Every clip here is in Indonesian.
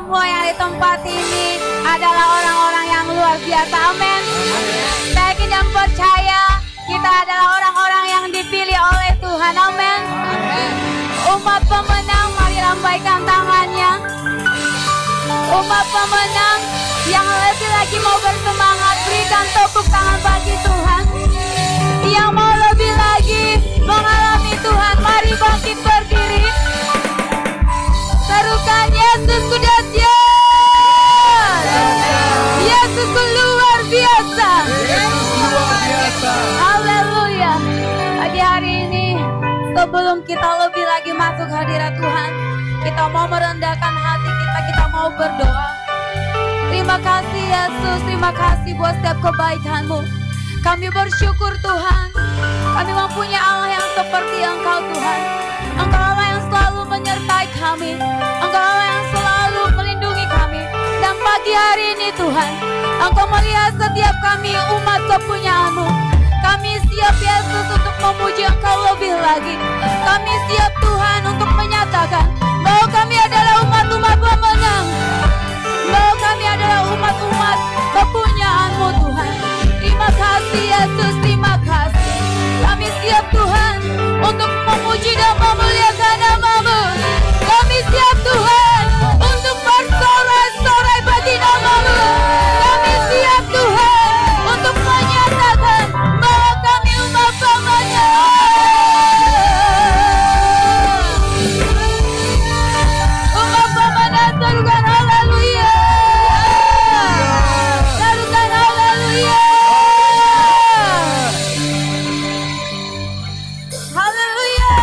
semua yang di tempat ini adalah orang-orang yang luar biasa. Amin. Saya yakin dan percaya kita adalah orang-orang yang dipilih oleh Tuhan. Amin. Umat pemenang, mari lambaikan tangannya. Umat pemenang yang lebih lagi mau bersemangat, berikan tepuk tangan bagi Tuhan. Yang mau lebih lagi mengalami Tuhan, mari bangkit berdiri. Serukan Yesusku dahsyat. Yesusku luar biasa. Haleluya. Pagi hari ini sebelum kita lebih lagi masuk hadirat Tuhan, kita mau merendahkan hati kita, kita mau berdoa. Terima kasih Yesus, terima kasih buat setiap kebaikan-Mu. Kami bersyukur Tuhan, kami mempunyai Allah yang seperti Engkau Tuhan. Engkau Allah yang selalu menyertai kami, Engkau Allah yang selalu melindungi kami. Dan pagi hari ini Tuhan, Engkau melihat setiap kami umat kepunyaan-Mu. Kami siap Yesus untuk memuji Engkau lebih lagi. Kami siap Tuhan untuk menyatakan bahwa kami adalah umat-umat pemenang, bahwa kami adalah umat-umat kepunyaan-Mu Tuhan. Terima kasih Yesus, terima kasih. Kami siap Tuhan untuk memuji dan memuliakan nama-Mu. Kami siap Tuhan untuk bersorai-sorai bagi nama-Mu. Kami siap Tuhan untuk menyatakan bahwa kami umat pemenang. Umat pemenang, serukan haleluya. Serukan haleluya. Haleluya.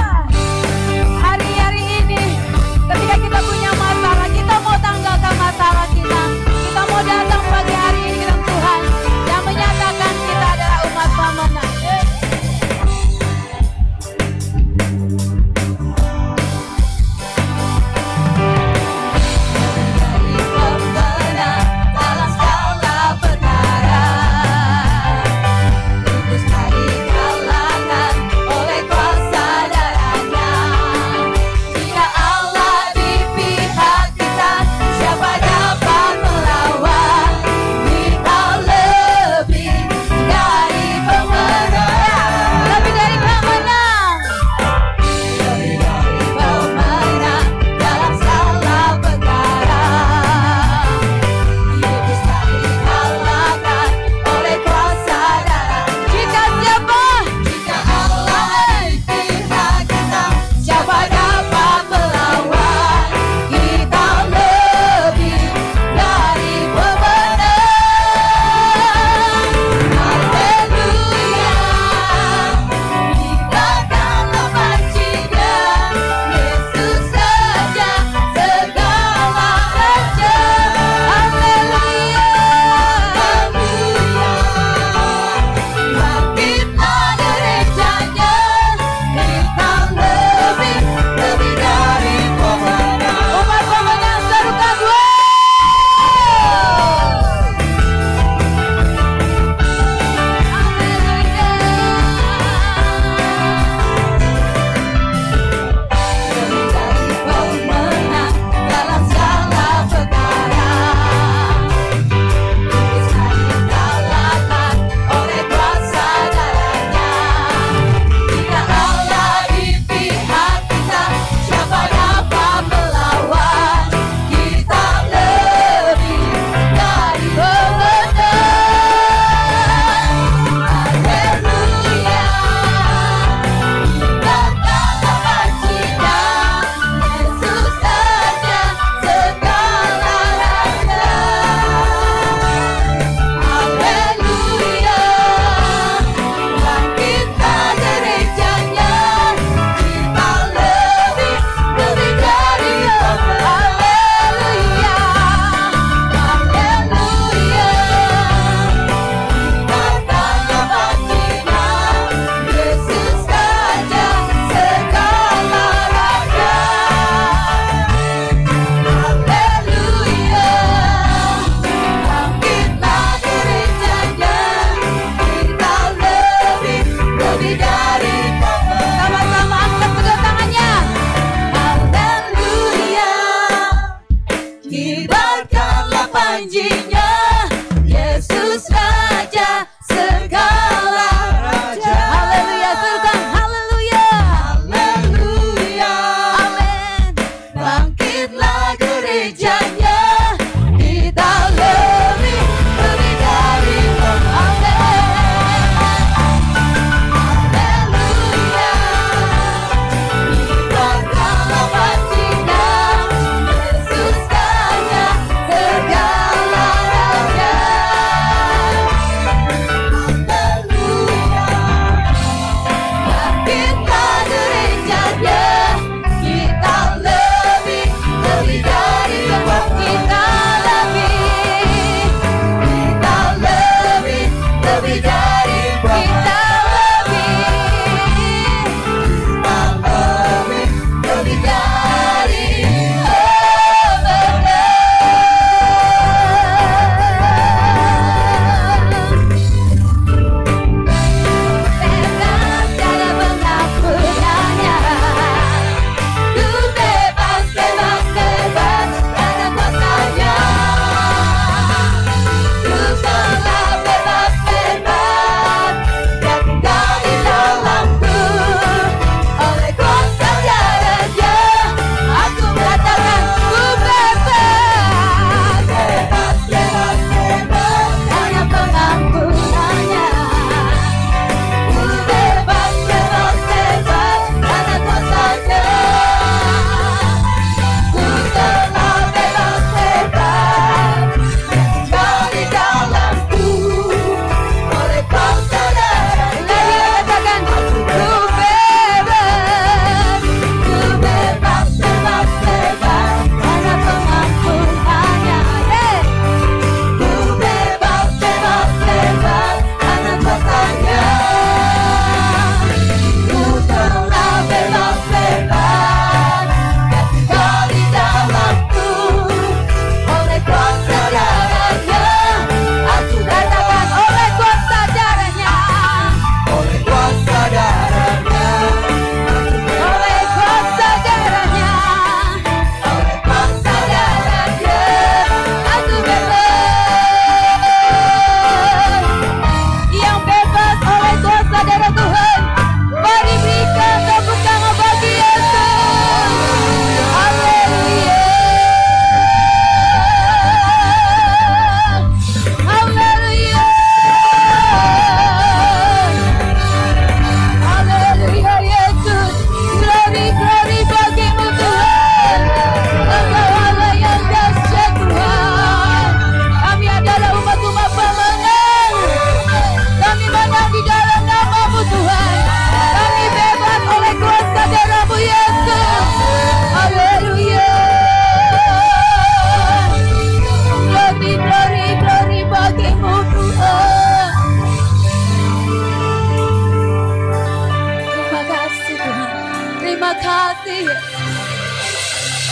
kasih.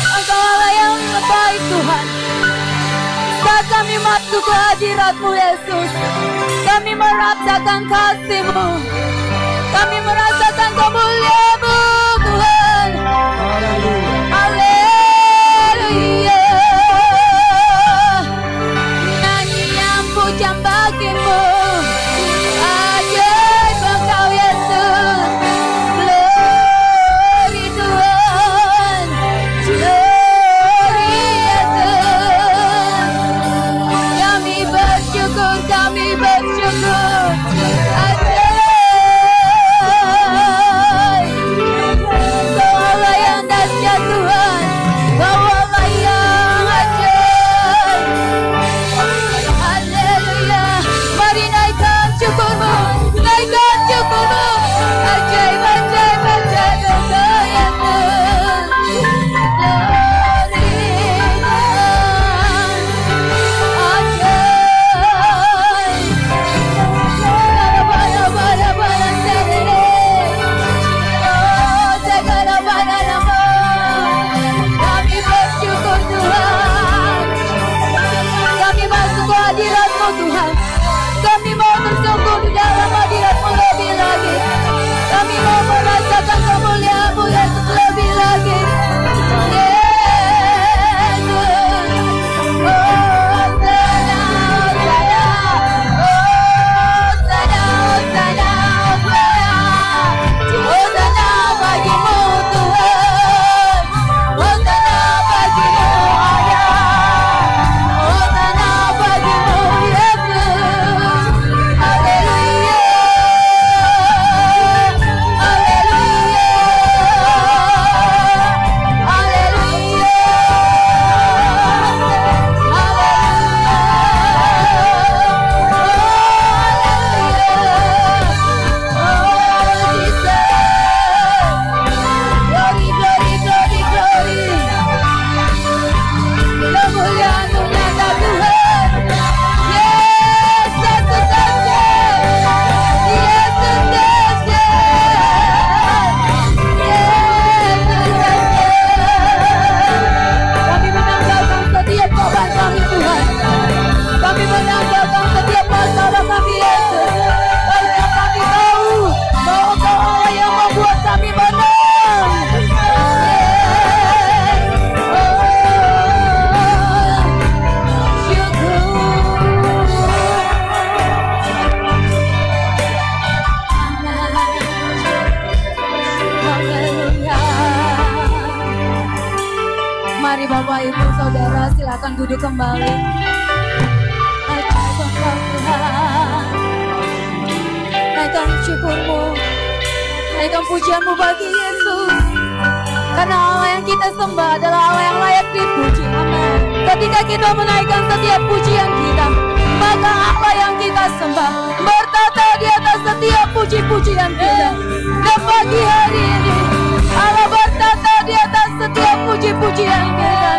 Engkau Allah yang baik Tuhan. Saat kami masuk ke hadirat-Mu Yesus, kami merasakan kasih-Mu, kami merasakan kemuliaan-Mu Tuhan. Haleluya. Nyanyian pujian bagi-Mu, ajaib Engkau Yesus. Glory Tuhan, glory Yesus. Kami bersyukur, kami bersyukur. Kau Allah yang dahsyat Tuhan, Kau Allah yang ajaib. Haleluya. Mari naikkan syukur-Mu, naikkan syukur-Mu. Ajaib, ajaib, ajaib Engkau Yesus. Glory kami bersyukur Tuhan. Kami masuk ke hadirat-Mu Tuhan. Kami mau bersungguh di dalam hadirat-Mu lebih lagi. Kami mau merasakan kemuliaan-Mu Yesus lebih lagi. Mari Bapak Ibu Saudara silakan duduk kembali. Ajaib Engkau Tuhan. Naikkan syukur-Mu, naikkan pujian-Mu bagi Yesus. Karena Allah yang kita sembah adalah Allah yang layak dipuji. Amin. Ketika kita menaikkan setiap pujian kita, maka Allah yang kita sembah bertata di atas setiap puji-pujian kita. Dan pagi hari ini Allah bertata di atas setiap puji-pujian kita.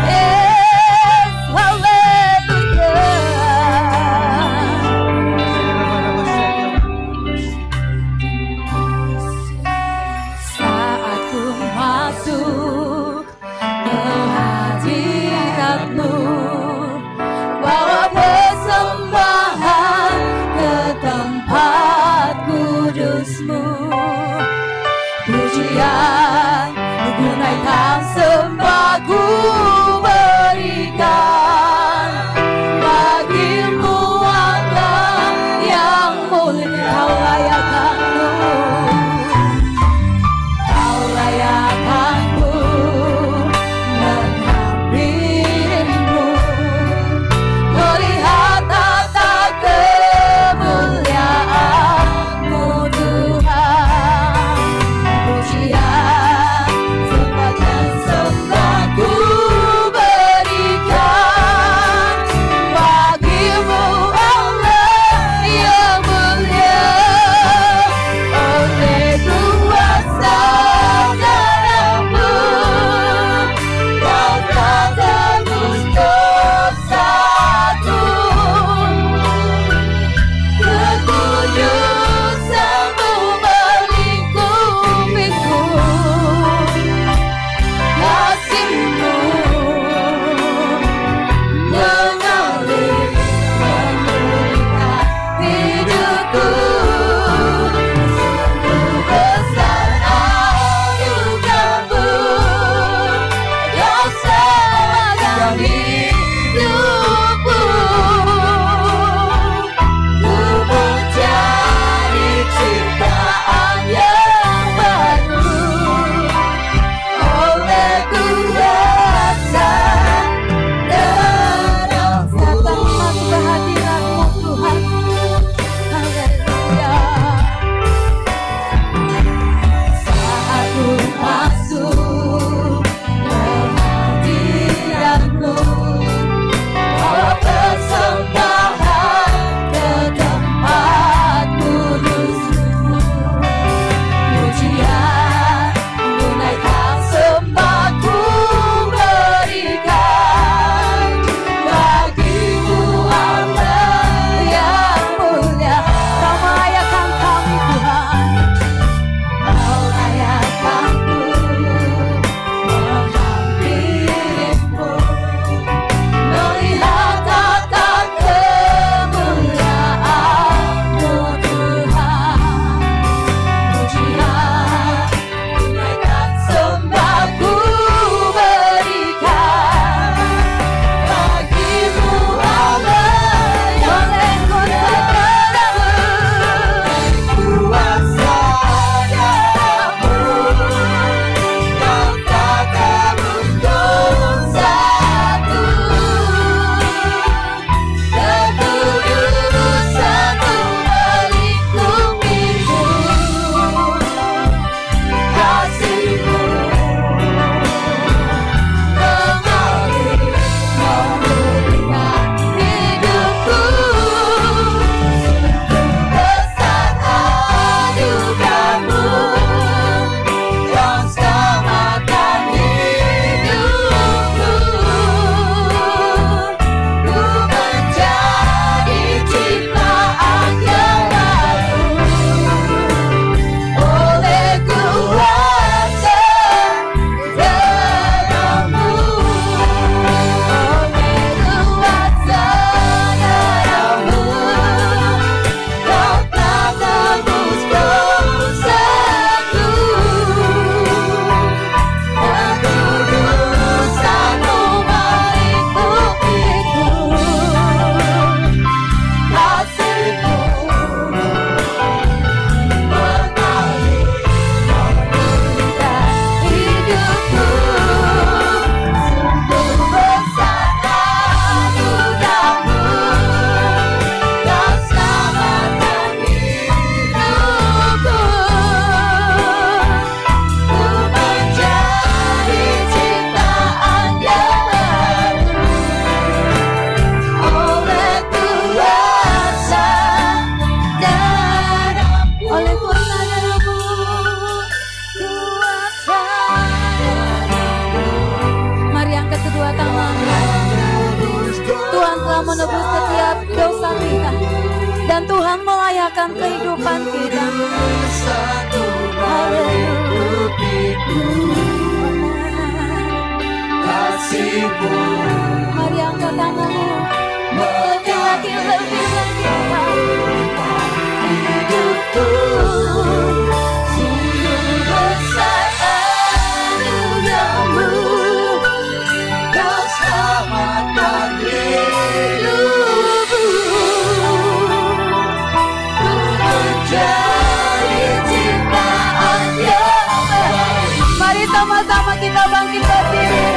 Yes, haleluya. Saat ku masuk ke hadirat-Mu, bawa persembahan ke tempat kudus-Mu. Pujian ku naikkan, sembah ku berikan bagi-Mu Allah yang mulia. Kau layak aku, Kau layak aku menghampirimu, melihat tata kemuliaan-Mu Tuhan. Pujian sembah ku telah menebus setiap dosa kita, dan Tuhan melayakkan kehidupan kita. Mari angkat tanganmu, lebih lagi, lebih lagi. Hidupku sungguh besar anugerahmu, Kau selamatkan hidupku. Ku menjadi ciptaan yang baru. Mari sama-sama kita bangkit berdiri.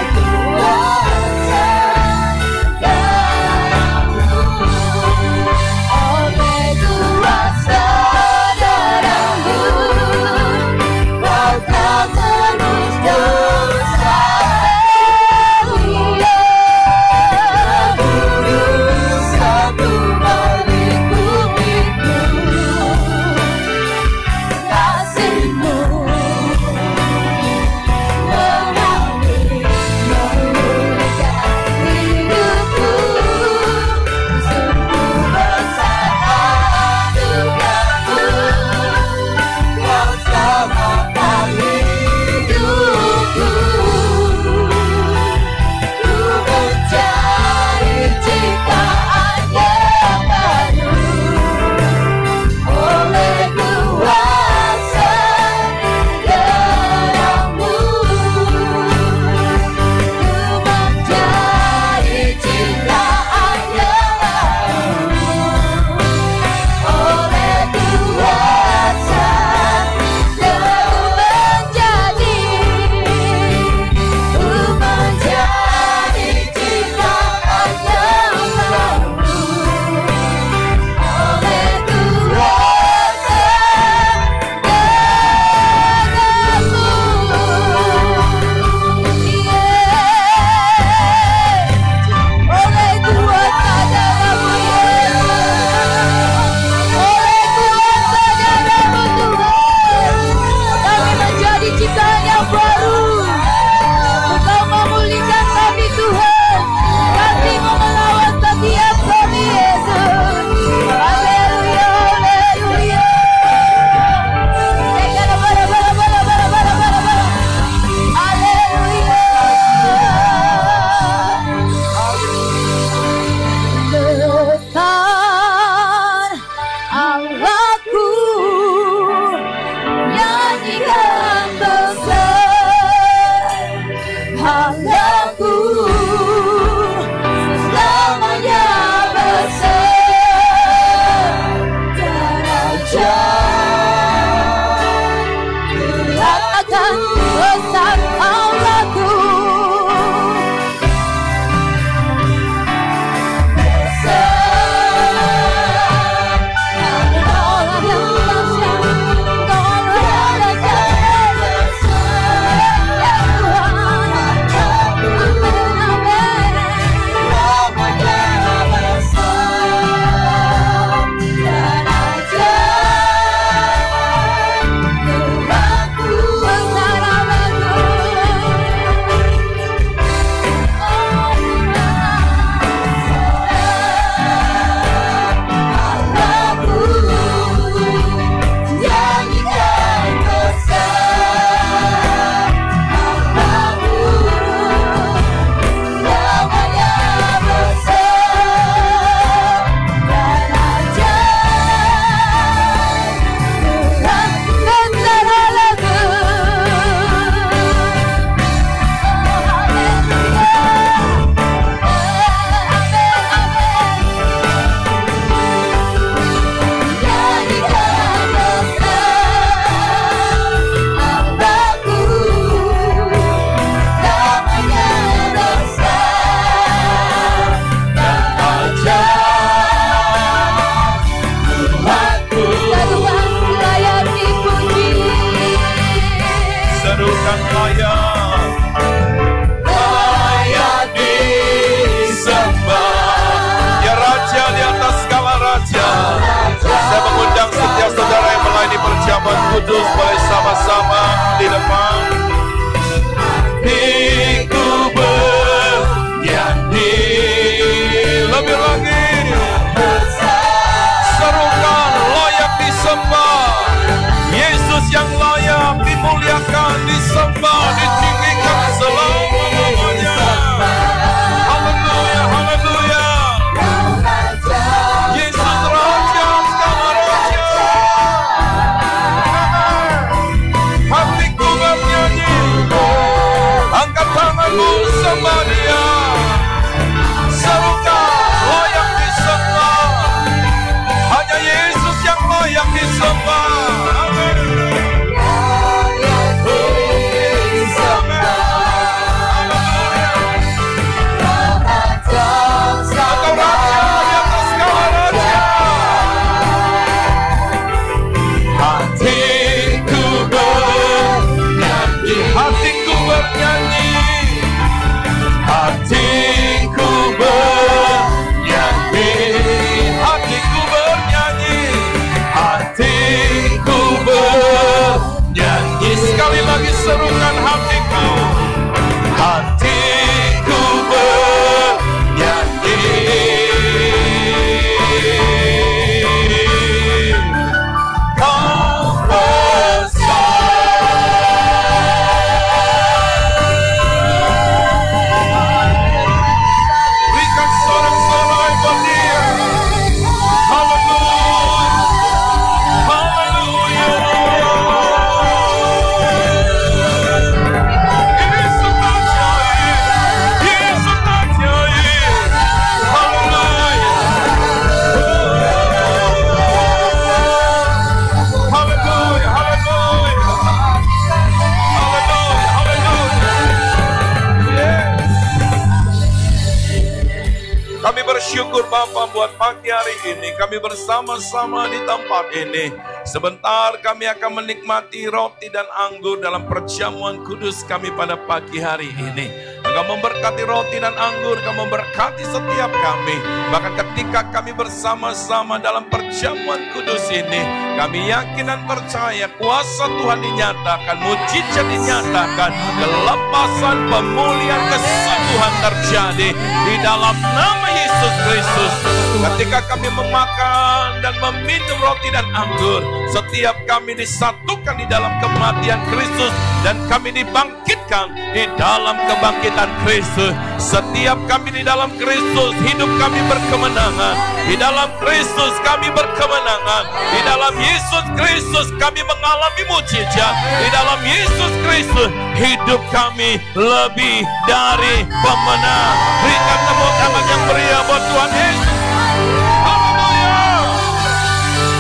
perjamuan kudus boleh sama-sama di depan. Hatiku bernyanyi lebih lagi. Bapa buat pagi hari ini. Kami bersama-sama di tempat ini. Sebentar kami akan menikmati roti dan anggur dalam perjamuan kudus kami pada pagi hari ini. Engkau memberkati roti dan anggur, Engkau memberkati setiap kami. Bahkan ketika kami bersama-sama dalam perjamuan kudus ini, kami yakin dan percaya kuasa Tuhan dinyatakan, mujizat dinyatakan, kelepasan, pemulihan, kesembuhan terjadi di dalam nama Yesus Kristus. Ketika kami memakan dan meminum roti dan anggur, setiap kami disatukan di dalam kematian Kristus dan kami dibangkitkan di dalam kebangkitan Kristus. Setiap kami di dalam Kristus, hidup kami berkemenangan. Di dalam Kristus kami berkemenangan. Di dalam Yesus Kristus kami mengalami mujizat. Di dalam Yesus Kristus hidup kami lebih dari pemenang. Berikan tepuk tangan yang meriah buat Tuhan Yesus. Haleluya.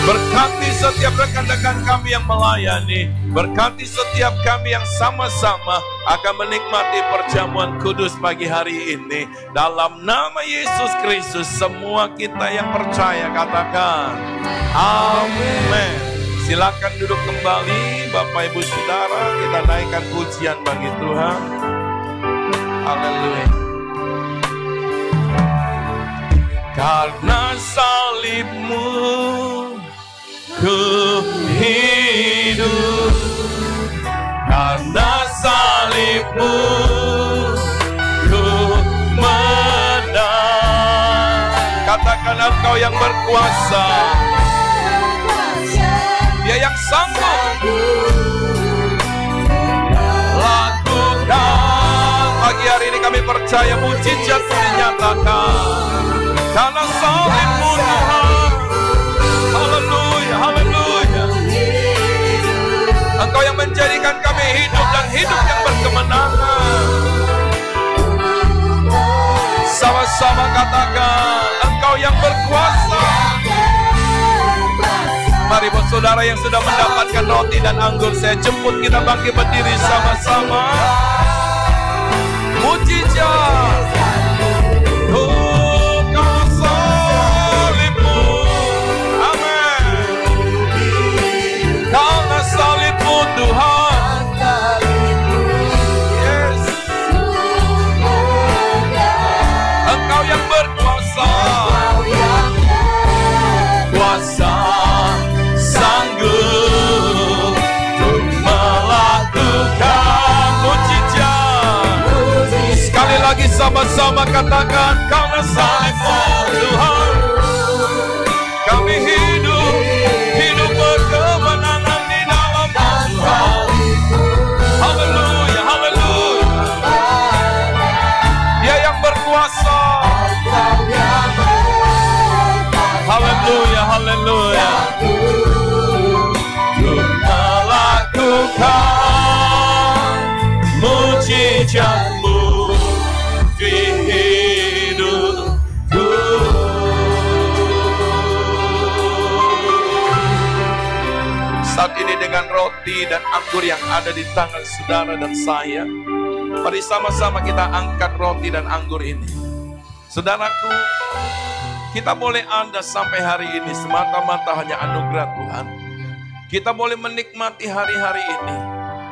Berkati setiap rekan-rekan kami yang melayani. Berkati setiap kami yang sama-sama akan menikmati perjamuan kudus pagi hari ini. Dalam nama Yesus Kristus, semua kita yang percaya katakan amin. Silakan duduk kembali Bapak Ibu Saudara, kita naikkan pujian bagi Tuhan. Haleluya. Karena salibmu ku hidup, karena salibmu ku menang. Katakan Engkau yang berkuasa, Dia yang sanggup lakukan. Pagi hari ini kami percaya mujizat dinyatakan karena salibmu Tuhan. Haleluya, haleluya. Engkau yang menjadikan kami hidup dan hidup yang berkemenangan. Sama-sama katakan, Engkau yang berkuasa. Mari buat saudara yang sudah mendapatkan roti dan anggur, saya jemput kita bangkit berdiri sama-sama. Mujizat. Karena salibmu Tuhan, yes. Engkau yang berkuasa, kuasa sanggup untuk melakukan mujizat. Sekali lagi sama-sama katakan, karena salibmu Tuhan, kami hidup berkemenangan di dalam Tuhan. Haleluya, haleluya. Dia yang berkuasa. Haleluya, haleluya. Untuk melakukan mujizat-Mu di hidupku. Saat ini dengan roti dan anggur yang ada di tangan saudara dan saya, mari sama-sama kita angkat roti dan anggur ini. Saudaraku, kita boleh ada sampai hari ini semata-mata hanya anugerah Tuhan. Kita boleh menikmati hari-hari ini.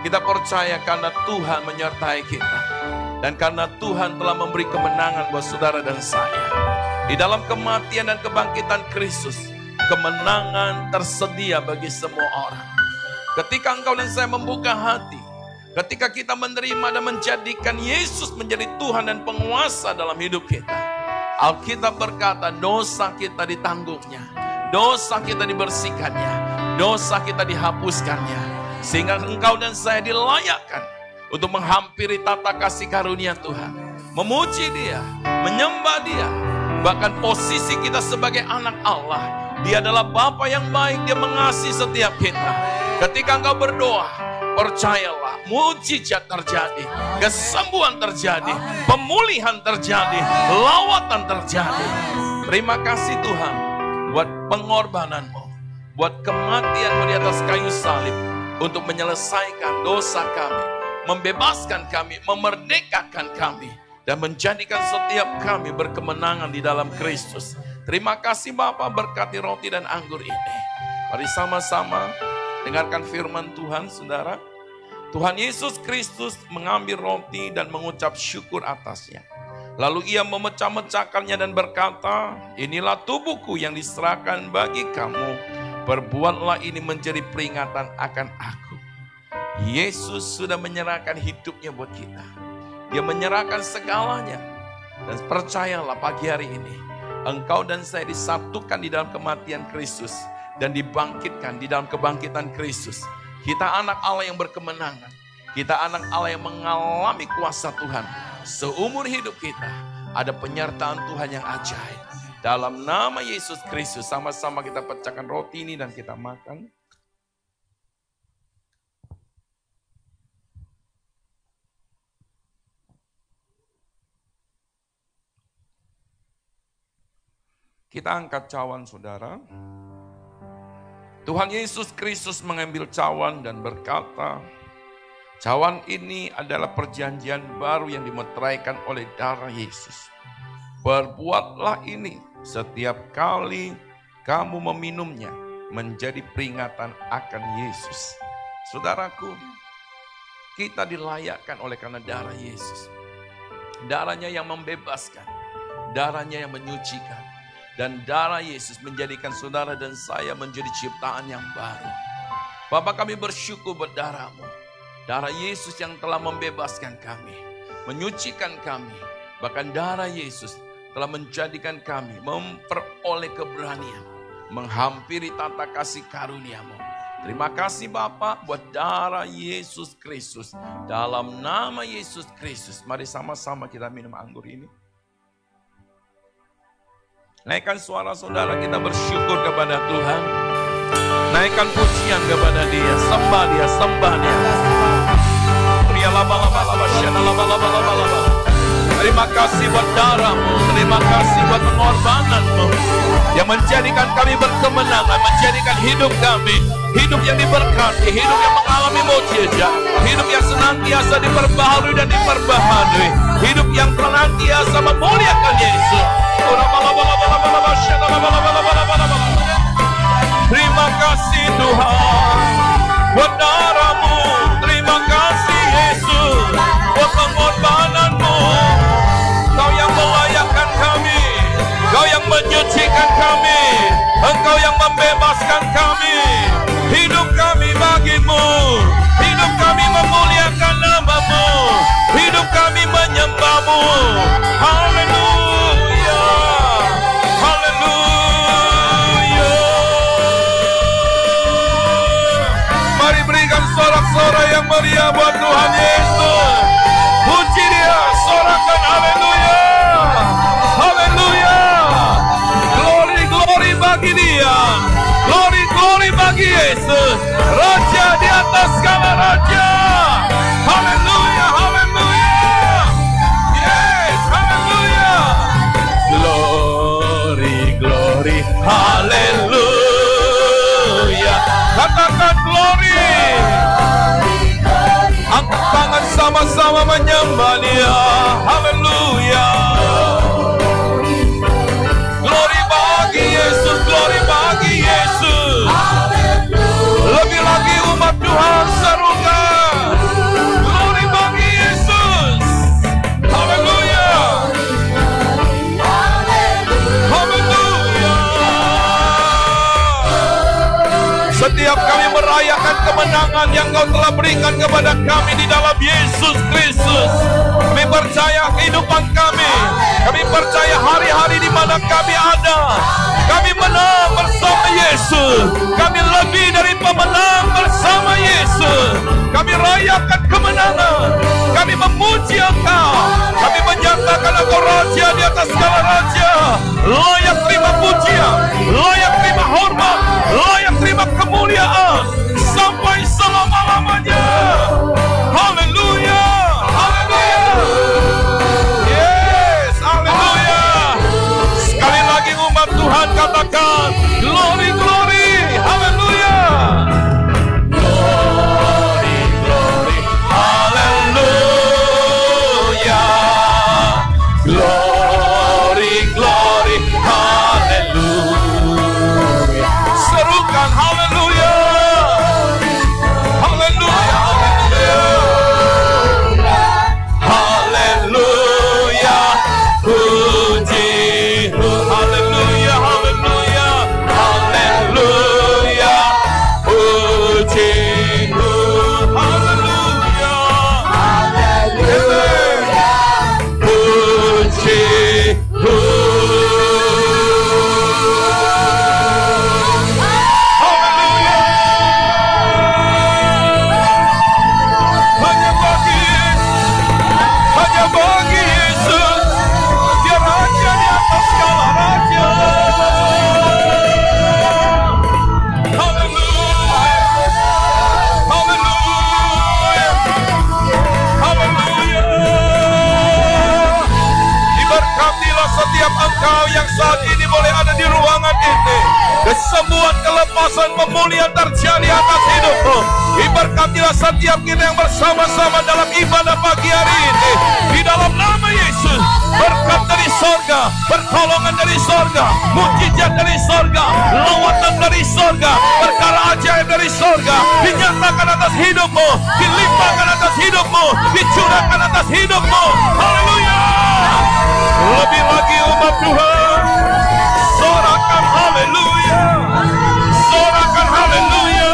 Kita percaya karena Tuhan menyertai kita. Dan karena Tuhan telah memberi kemenangan buat saudara dan saya. Di dalam kematian dan kebangkitan Kristus, kemenangan tersedia bagi semua orang. Ketika engkau dan saya membuka hati, ketika kita menerima dan menjadikan Yesus menjadi Tuhan dan penguasa dalam hidup kita, Alkitab berkata dosa kita ditanggungnya, dosa kita dibersihkannya, dosa kita dihapuskannya, sehingga engkau dan saya dilayakkan untuk menghampiri tata kasih karunia Tuhan, memuji Dia, menyembah Dia. Bahkan posisi kita sebagai anak Allah, Dia adalah Bapa yang baik, Dia mengasihi setiap kita. Ketika engkau berdoa, percayalah, mujizat terjadi, kesembuhan terjadi, pemulihan terjadi, lawatan terjadi. Terima kasih Tuhan buat pengorbanan-Mu, buat kematian-Mu di atas kayu salib untuk menyelesaikan dosa kami, membebaskan kami, memerdekakan kami, dan menjadikan setiap kami berkemenangan di dalam Kristus. Terima kasih Bapa, berkati roti dan anggur ini. Mari sama-sama dengarkan firman Tuhan, saudara. Tuhan Yesus Kristus mengambil roti dan mengucap syukur atasnya. Lalu ia memecah-mecahkannya dan berkata, inilah tubuhku yang diserahkan bagi kamu. Perbuatlah ini menjadi peringatan akan aku. Yesus sudah menyerahkan hidupnya buat kita. Dia menyerahkan segalanya. Dan percayalah pagi hari ini, engkau dan saya disatukan di dalam kematian Kristus. Dan dibangkitkan di dalam kebangkitan Kristus. Kita anak Allah yang berkemenangan. Kita anak Allah yang mengalami kuasa Tuhan. Seumur hidup kita ada penyertaan Tuhan yang ajaib. Dalam nama Yesus Kristus, sama-sama kita pecahkan roti ini dan kita makan. Kita angkat cawan, saudara. Tuhan Yesus Kristus mengambil cawan dan berkata, cawan ini adalah perjanjian baru yang dimeteraikan oleh darah Yesus. Perbuatlah ini setiap kali kamu meminumnya menjadi peringatan akan Yesus. Saudaraku, kita dilayakkan oleh karena darah Yesus. Darahnya yang membebaskan, darahnya yang menyucikan. Dan darah Yesus menjadikan saudara dan saya menjadi ciptaan yang baru. Bapa, kami bersyukur buat darah-Mu. Darah Yesus yang telah membebaskan kami, menyucikan kami. Bahkan darah Yesus telah menjadikan kami memperoleh keberanian, menghampiri tata kasih karunia-Mu. Terima kasih Bapa buat darah Yesus Kristus. Dalam nama Yesus Kristus, mari sama-sama kita minum anggur ini. Naikkan suara saudara, kita bersyukur kepada Tuhan. Naikkan pujian kepada Dia, sembah Dia, sembah Dia. Terima kasih buat darah-Mu, terima kasih buat pengorbanan-Mu yang menjadikan kami berkemenangan, menjadikan hidup kami hidup yang diberkati, hidup yang mengalami mukjizat, hidup yang senantiasa diperbaharui dan diperbaharui, hidup yang senantiasa memuliakan Yesus. Terima kasih Tuhan buat darah-Mu, terima kasih Yesus buat pengorbanan-Mu. Kau yang melayakkan kami, Kau yang menyucikan kami, Engkau yang membebaskan kami. Hidup kami bagi-Mu, hidup kami memuliakan nama-Mu, hidup kami menyembah-Mu. Haleluya, haleluya. Mari berikan sorak-sorai yang meriah buat Tuhan Yesus. Puji Dia, sorakan haleluya, haleluya. Glory, glory bagi Dia, glory, glory bagi Yesus, Raja di atas segala raja. Haleluya, haleluya. Yes, haleluya. Glory, glory, haleluya. Katakan glory. Angkat tangan sama-sama menyembah Dia. Haleluya. Glory bagi Yesus, glory bagi Yesus. Lebih lagi umat Tuhan serukan. Glory bagi Yesus. Haleluya. Haleluya. Setiap kami merayakan kemenangan yang Kau telah berikan kepada kami di dalam Yesus Kristus. Kami percaya kehidupan kami. Kami percaya hari-hari di mana kami ada, kami menang bersama Yesus. Kami lebih dari pemenang bersama Yesus. Kami rayakan kemenangan. Kami memuji Engkau. Kami menyatakan Engkau Raja di atas segala raja. Layak terima pujian, layak terima hormat, layak terima kemuliaan sampai selama-lamanya. Haleluya, haleluya. Yes, haleluya. Sekali lagi umat Tuhan katakan glory, glory, haleluya. Glory. kelepasan pemulihan terjadi atas hidupmu. Diberkatilah setiap kita yang bersama-sama dalam ibadah pagi hari ini. Di dalam nama Yesus, berkat dari sorga, pertolongan dari sorga, mukjizat dari sorga, lawatan dari sorga, perkara ajaib dari sorga, dinyatakan atas hidupmu, dilimpahkan atas hidupmu, dicurahkan atas hidupmu. Haleluya. Lebih lagi umat Tuhan, sorakan haleluya, sorakan haleluya.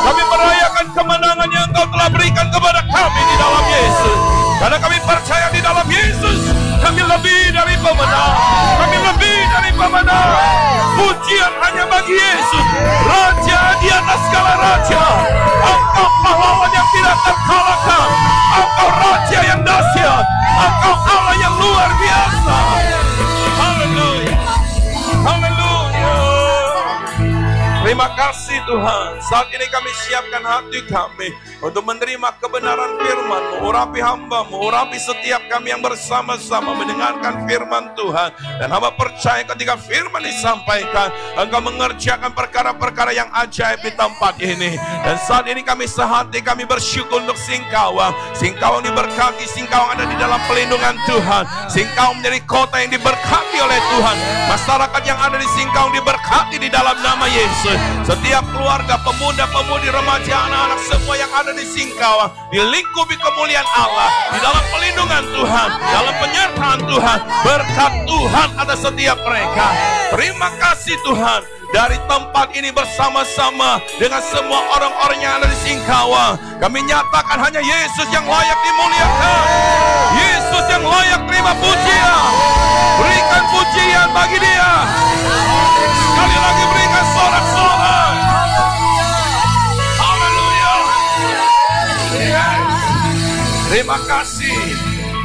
Kami merayakan kemenangan yang Engkau telah berikan kepada kami di dalam Yesus. Karena kami percaya di dalam Yesus, kami lebih dari pemenang. Kami lebih dari pemenang. Pujian hanya bagi Yesus, Raja di atas segala raja. Engkau pahlawan yang tidak terkalahkan. Engkau Raja yang dahsyat. Engkau Allah yang luar biasa. Haleluya. Haleluya. Terima kasih Tuhan. Saat ini kami siapkan hati kami untuk menerima kebenaran firman-Mu. Urapi hamba-Mu, urapi setiap kami yang bersama-sama mendengarkan firman Tuhan. Dan hamba percaya ketika firman disampaikan, Engkau mengerjakan perkara-perkara yang ajaib di tempat ini. Dan saat ini kami sehati, kami bersyukur untuk Singkawang. Singkawang diberkati, Singkawang ada di dalam pelindungan Tuhan. Singkawang menjadi kota yang diberkati oleh Tuhan. Masyarakat yang ada di Singkawang diberkati di dalam nama Yesus. Setiap keluarga, pemuda-pemudi, remaja, anak-anak semua yang ada di Singkawang dilingkupi kemuliaan Allah, di dalam pelindungan Tuhan, dalam penyertaan Tuhan, berkat Tuhan atas setiap mereka. Terima kasih Tuhan. Dari tempat ini bersama-sama dengan semua orang-orang yang ada di Singkawang, kami nyatakan hanya Yesus yang layak dimuliakan, Yesus yang layak terima pujian. Berikan pujian bagi Dia. Sekali lagi berikan sorak-sorai. Haleluya. Yes. Terima kasih.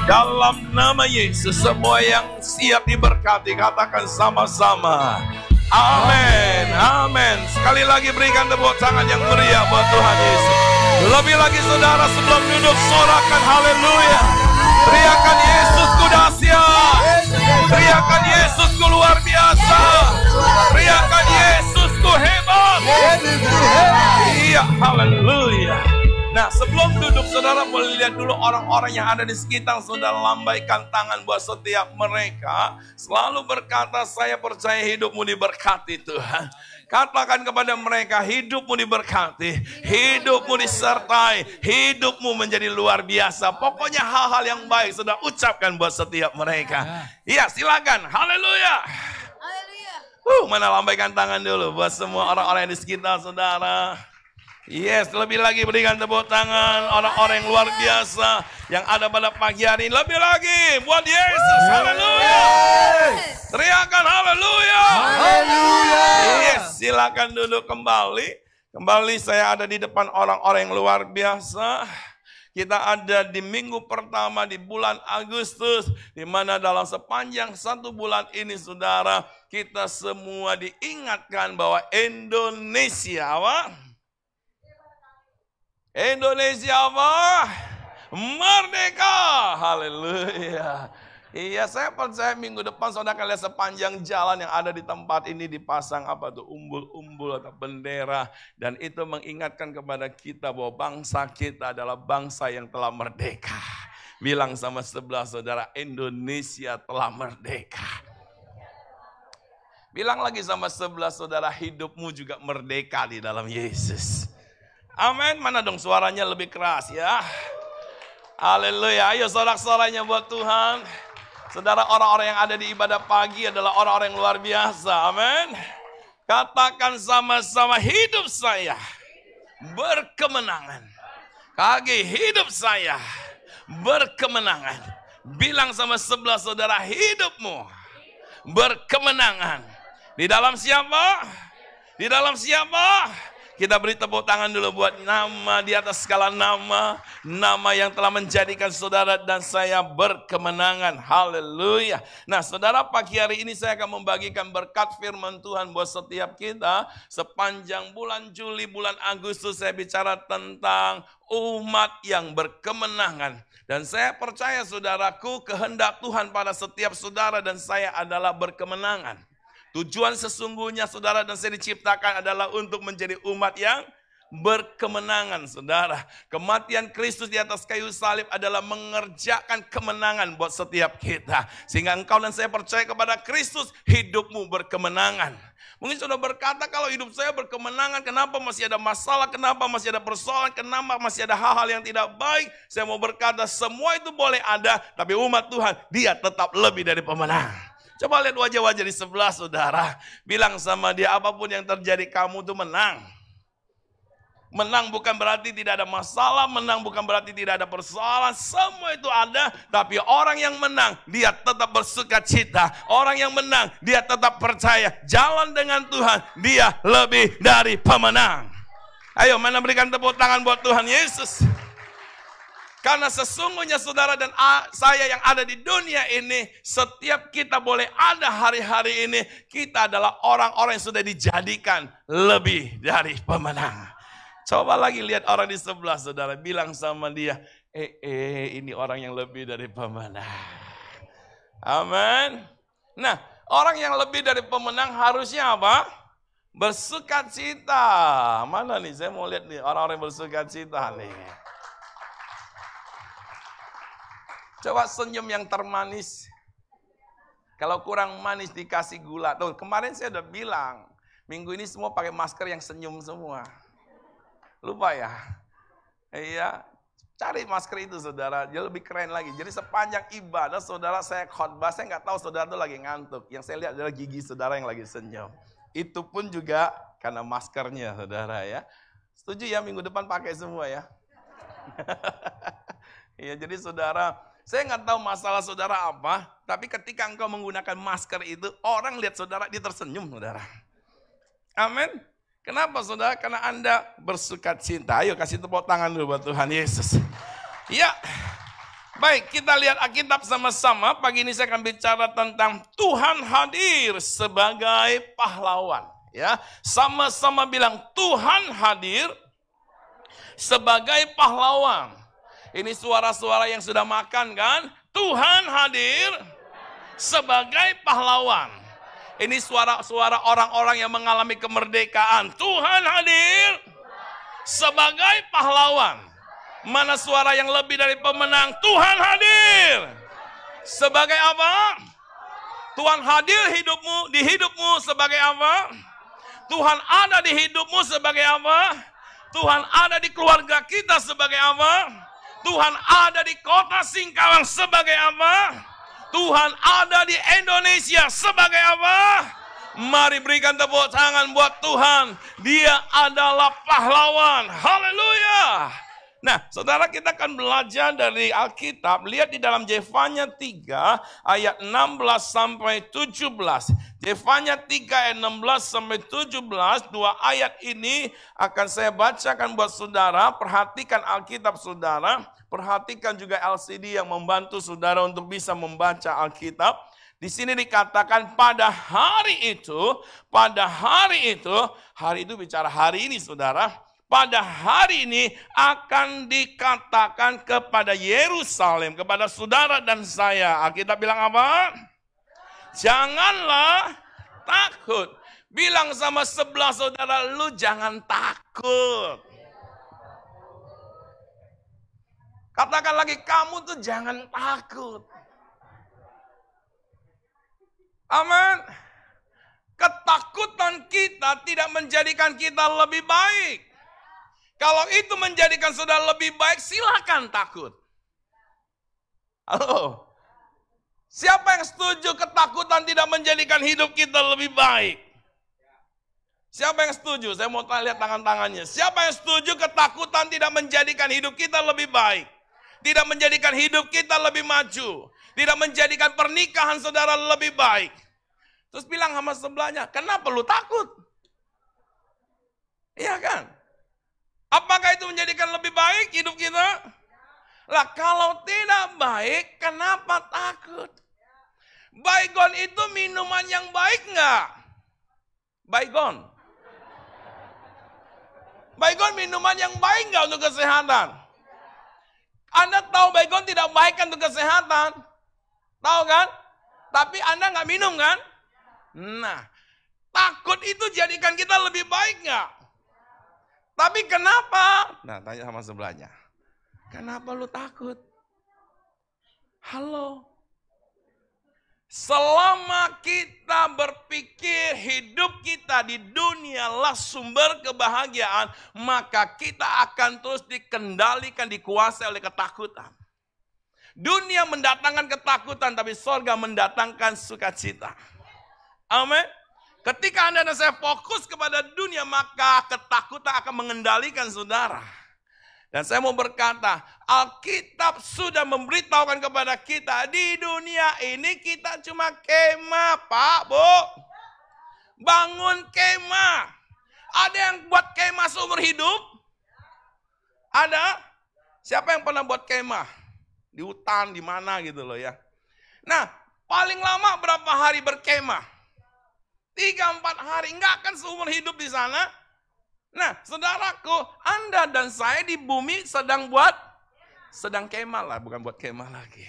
Dalam nama Yesus, semua yang siap diberkati, katakan sama-sama. Amin, amin. Sekali lagi berikan tepuk tangan yang meriah buat Tuhan Yesus. Lebih lagi saudara, sebelum duduk sorakan haleluya. Teriakan Yesusku dahsyat. Teriakan Yesusku luar biasa. Teriakan Yesusku hebat. Iya, haleluya. Nah, sebelum duduk, saudara boleh lihat dulu orang-orang yang ada di sekitar saudara, lambaikan tangan buat setiap mereka. Selalu berkata, saya percaya hidupmu diberkati Tuhan. Katakan kepada mereka, hidupmu diberkati, hidupmu disertai, hidupmu menjadi luar biasa. Pokoknya hal-hal yang baik sudah ucapkan buat setiap mereka. Iya, silakan. Haleluya. Mana lambaikan tangan dulu buat semua orang-orang yang di sekitar saudara. Yes, lebih lagi berikan tepuk tangan orang-orang yang luar biasa yang ada pada pagi hari ini. Lebih lagi buat Yesus. Haleluya. Teriakan haleluya. Haleluya. Yes, silakan duduk kembali. Kembali saya ada di depan orang-orang yang luar biasa. Kita ada di minggu pertama di bulan Agustus, di mana dalam sepanjang 1 bulan ini saudara, kita semua diingatkan bahwa Indonesia apa? Indonesia apa? Merdeka. Haleluya. Iya, saya percaya minggu depan saudara akan lihat sepanjang jalan yang ada di tempat ini dipasang apa tuh, umbul-umbul atau bendera. Dan itu mengingatkan kepada kita bahwa bangsa kita adalah bangsa yang telah merdeka. Bilang sama sebelah saudara, Indonesia telah merdeka. Bilang lagi sama sebelah saudara, hidupmu juga merdeka di dalam Yesus. Amin. Mana dong suaranya lebih keras ya. Haleluya. Ayo sorak-soranya buat Tuhan. Saudara, orang-orang yang ada di ibadah pagi adalah orang-orang yang luar biasa. Amin. Katakan sama-sama, hidup saya berkemenangan. Kaki, hidup saya berkemenangan. Bilang sama sebelah saudara, hidupmu berkemenangan. Di dalam siapa? Di dalam siapa? Kita beri tepuk tangan dulu buat nama di atas segala nama. Nama yang telah menjadikan saudara dan saya berkemenangan. Haleluya. Nah saudara, pagi hari ini saya akan membagikan berkat firman Tuhan buat setiap kita. Sepanjang bulan Juli, bulan Agustus saya bicara tentang umat yang berkemenangan. Dan saya percaya saudaraku, kehendak Tuhan pada setiap saudara dan saya adalah berkemenangan. Tujuan sesungguhnya saudara dan saya diciptakan adalah untuk menjadi umat yang berkemenangan, saudara. Kematian Kristus di atas kayu salib adalah mengerjakan kemenangan buat setiap kita. Sehingga engkau dan saya percaya kepada Kristus, hidupmu berkemenangan. Mungkin sudah berkata, kalau hidup saya berkemenangan, kenapa masih ada masalah, kenapa masih ada persoalan, kenapa masih ada hal-hal yang tidak baik. Saya mau berkata, semua itu boleh ada, tapi umat Tuhan, dia tetap lebih dari pemenang. Coba lihat wajah-wajah di sebelah saudara. Bilang sama dia, apapun yang terjadi kamu tuh menang. Menang bukan berarti tidak ada masalah, menang bukan berarti tidak ada persoalan, semua itu ada, tapi orang yang menang, dia tetap bersuka cita. Orang yang menang, dia tetap percaya, jalan dengan Tuhan, dia lebih dari pemenang. Ayo, mana berikan tepuk tangan buat Tuhan Yesus. Karena sesungguhnya saudara dan saya yang ada di dunia ini, setiap kita boleh ada hari-hari ini, kita adalah orang-orang yang sudah dijadikan lebih dari pemenang. Coba lagi lihat orang di sebelah saudara, bilang sama dia, ini orang yang lebih dari pemenang. Amin. Nah, orang yang lebih dari pemenang harusnya apa? Bersuka cita. Mana nih, saya mau lihat nih orang-orang yang bersuka cita nih. Coba senyum yang termanis. Kalau kurang manis dikasih gula. Tuh, kemarin saya udah bilang, minggu ini semua pakai masker yang senyum semua. Lupa ya? Iya, cari masker itu saudara, dia lebih keren lagi. Jadi sepanjang ibadah saudara saya khotbah, saya nggak tahu saudara itu lagi ngantuk. Yang saya lihat adalah gigi saudara yang lagi senyum. Itu pun juga karena maskernya saudara ya. Setuju ya, minggu depan pakai semua ya. Iya, jadi saudara, saya nggak tahu masalah saudara apa, tapi ketika engkau menggunakan masker itu, orang lihat saudara, dia tersenyum saudara. Amin. Kenapa saudara? Karena Anda bersuka cita. Ayo kasih tepuk tangan dulu buat Tuhan Yesus. Ya, baik, kita lihat Alkitab sama-sama. Pagi ini saya akan bicara tentang Tuhan hadir sebagai pahlawan. Ya, sama-sama bilang Tuhan hadir sebagai pahlawan. Ini suara-suara yang sudah makan kan? Tuhan hadir sebagai pahlawan. Ini suara-suara orang-orang yang mengalami kemerdekaan. Tuhan hadir sebagai pahlawan. Mana suara yang lebih dari pemenang? Tuhan hadir sebagai apa? Tuhan hadir di hidupmu sebagai apa? Tuhan ada di hidupmu sebagai apa? Tuhan ada di keluarga kita sebagai apa? Tuhan ada di kota Singkawang sebagai apa? Tuhan ada di Indonesia sebagai apa? Mari berikan tepuk tangan buat Tuhan. Dia adalah pahlawan. Haleluya. Nah, saudara, kita akan belajar dari Alkitab. Lihat di dalam Yefanya 3 ayat 16 sampai 17. Yefanya 3 ayat 16 sampai 17. Dua ayat ini akan saya bacakan buat saudara. Perhatikan Alkitab saudara. Perhatikan juga LCD yang membantu saudara untuk bisa membaca Alkitab. Di sini dikatakan pada hari itu bicara hari ini saudara. Pada hari ini akan dikatakan kepada Yerusalem, kepada saudara dan saya. Alkitab bilang apa? Janganlah takut. Bilang sama sebelah saudara, lu jangan takut. Katakan lagi, kamu tuh jangan takut. Amin. Ketakutan kita tidak menjadikan kita lebih baik. Kalau itu menjadikan saudara lebih baik, silakan takut. Halo. Siapa yang setuju ketakutan tidak menjadikan hidup kita lebih baik? Siapa yang setuju? Saya mau lihat tangan-tangannya. Siapa yang setuju ketakutan tidak menjadikan hidup kita lebih baik? Tidak menjadikan hidup kita lebih maju. Tidak menjadikan pernikahan saudara lebih baik. Terus bilang sama sebelahnya, kenapa lu takut? Iya kan? Apakah itu menjadikan lebih baik hidup kita? Lah kalau tidak baik, kenapa takut? Baygon itu minuman yang baik nggak? Baygon. Baygon minuman yang baik nggak untuk kesehatan? Anda tahu baygon tidak baik kan untuk kesehatan? Tahu kan? Tapi Anda nggak minum kan? Nah, Takut itu jadikan kita lebih baik nggak? Tapi kenapa? Nah, tanya sama sebelahnya. Kenapa lu takut? Halo. Selama kita berpikir hidup kita di dunia lah sumber kebahagiaan, maka kita akan terus dikendalikan, dikuasai oleh ketakutan. Dunia mendatangkan ketakutan, tapi sorga mendatangkan sukacita. Amin. Ketika Anda dan saya fokus kepada dunia, maka ketakutan akan mengendalikan saudara. Dan saya mau berkata, Alkitab sudah memberitahukan kepada kita, di dunia ini kita cuma kemah, Pak, Bu. Bangun kemah. Ada yang buat kemah seumur hidup? Ada? Siapa yang pernah buat kemah? Di hutan, di mana gitu loh ya. Nah, paling lama berapa hari berkemah? 3-4 hari, enggak akan seumur hidup di sana. Nah, saudaraku, Anda dan saya di bumi sedang kemah lah, bukan buat kemah lagi.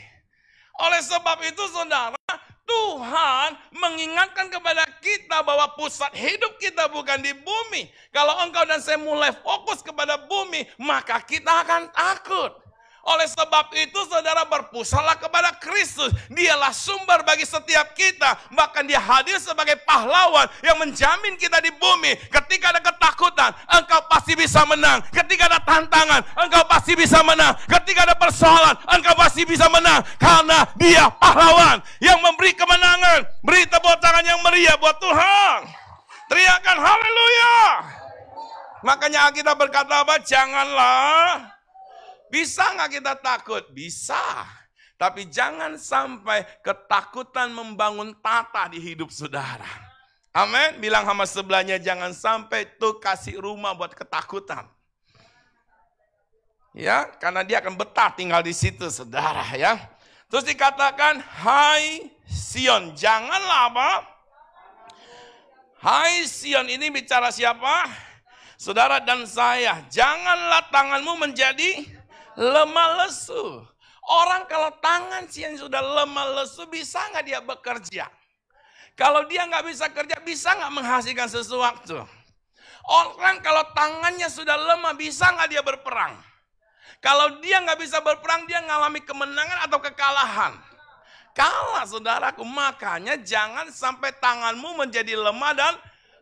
Oleh sebab itu, saudara, Tuhan mengingatkan kepada kita bahwa pusat hidup kita bukan di bumi. Kalau engkau dan saya mulai fokus kepada bumi, maka kita akan takut. Oleh sebab itu saudara berpusatlah kepada Kristus. Dialah sumber bagi setiap kita. Bahkan dia hadir sebagai pahlawan yang menjamin kita di bumi. Ketika ada ketakutan, engkau pasti bisa menang. Ketika ada tantangan, engkau pasti bisa menang. Ketika ada persoalan, engkau pasti bisa menang. Karena dia pahlawan yang memberi kemenangan. Beri tepuk tangan yang meriah buat Tuhan. Teriakan haleluya. Makanya kita berkata apa? Janganlah. Bisa nggak kita takut? Bisa. Tapi jangan sampai ketakutan membangun tata di hidup saudara. Amin. Bilang sama sebelahnya, jangan sampai tuh kasih rumah buat ketakutan. Ya, karena dia akan betah tinggal di situ saudara ya. Terus dikatakan, hai Sion, janganlah apa? Hai Sion, ini bicara siapa? Saudara dan saya, janganlah tanganmu menjadi lemah lesu. Orang kalau tangan yang sudah lemah lesu, bisa nggak dia bekerja? Kalau dia nggak bisa kerja, bisa nggak menghasilkan sesuatu? Orang kalau tangannya sudah lemah, bisa nggak dia berperang? Kalau dia nggak bisa berperang, dia ngalami kemenangan atau kekalahan? Kalah saudaraku, makanya jangan sampai tanganmu menjadi lemah dan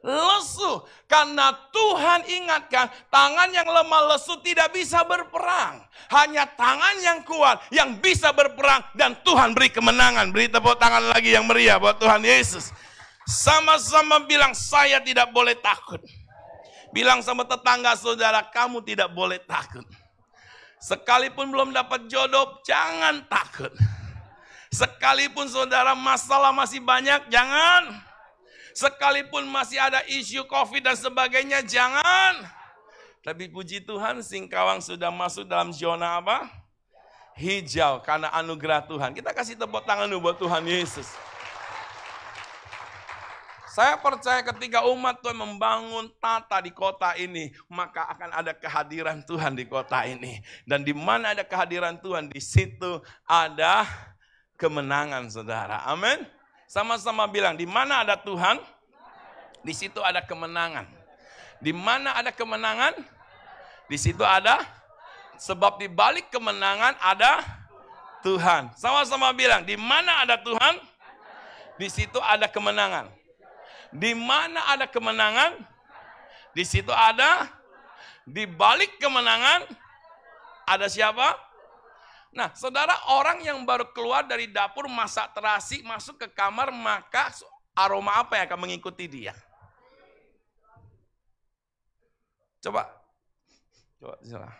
lesu. Karena Tuhan ingatkan, tangan yang lemah lesu tidak bisa berperang. Hanya tangan yang kuat yang bisa berperang dan Tuhan beri kemenangan. Beri tepuk tangan lagi yang meriah buat Tuhan Yesus. Sama-sama bilang, saya tidak boleh takut. Bilang sama tetangga saudara, kamu tidak boleh takut. Sekalipun belum dapat jodoh, jangan takut. Sekalipun saudara masalah masih banyak, jangan. Sekalipun masih ada isu COVID dan sebagainya, jangan. Tapi puji Tuhan, Singkawang sudah masuk dalam zona apa? Hijau, karena anugerah Tuhan. Kita kasih tepuk tangan dulu buat Tuhan Yesus. Saya percaya ketika umat Tuhan membangun tata di kota ini, maka akan ada kehadiran Tuhan di kota ini. Dan di mana ada kehadiran Tuhan, di situ ada kemenangan saudara. Amin. Sama-sama bilang, di mana ada Tuhan, di situ ada kemenangan. Di mana ada kemenangan, di situ ada, sebab di balik kemenangan ada Tuhan. Sama-sama bilang, di mana ada Tuhan, di situ ada kemenangan. Di mana ada kemenangan, di situ ada, di balik kemenangan, ada siapa? Nah, saudara, orang yang baru keluar dari dapur masak terasi, masuk ke kamar, maka aroma apa yang akan mengikuti dia? Coba salah.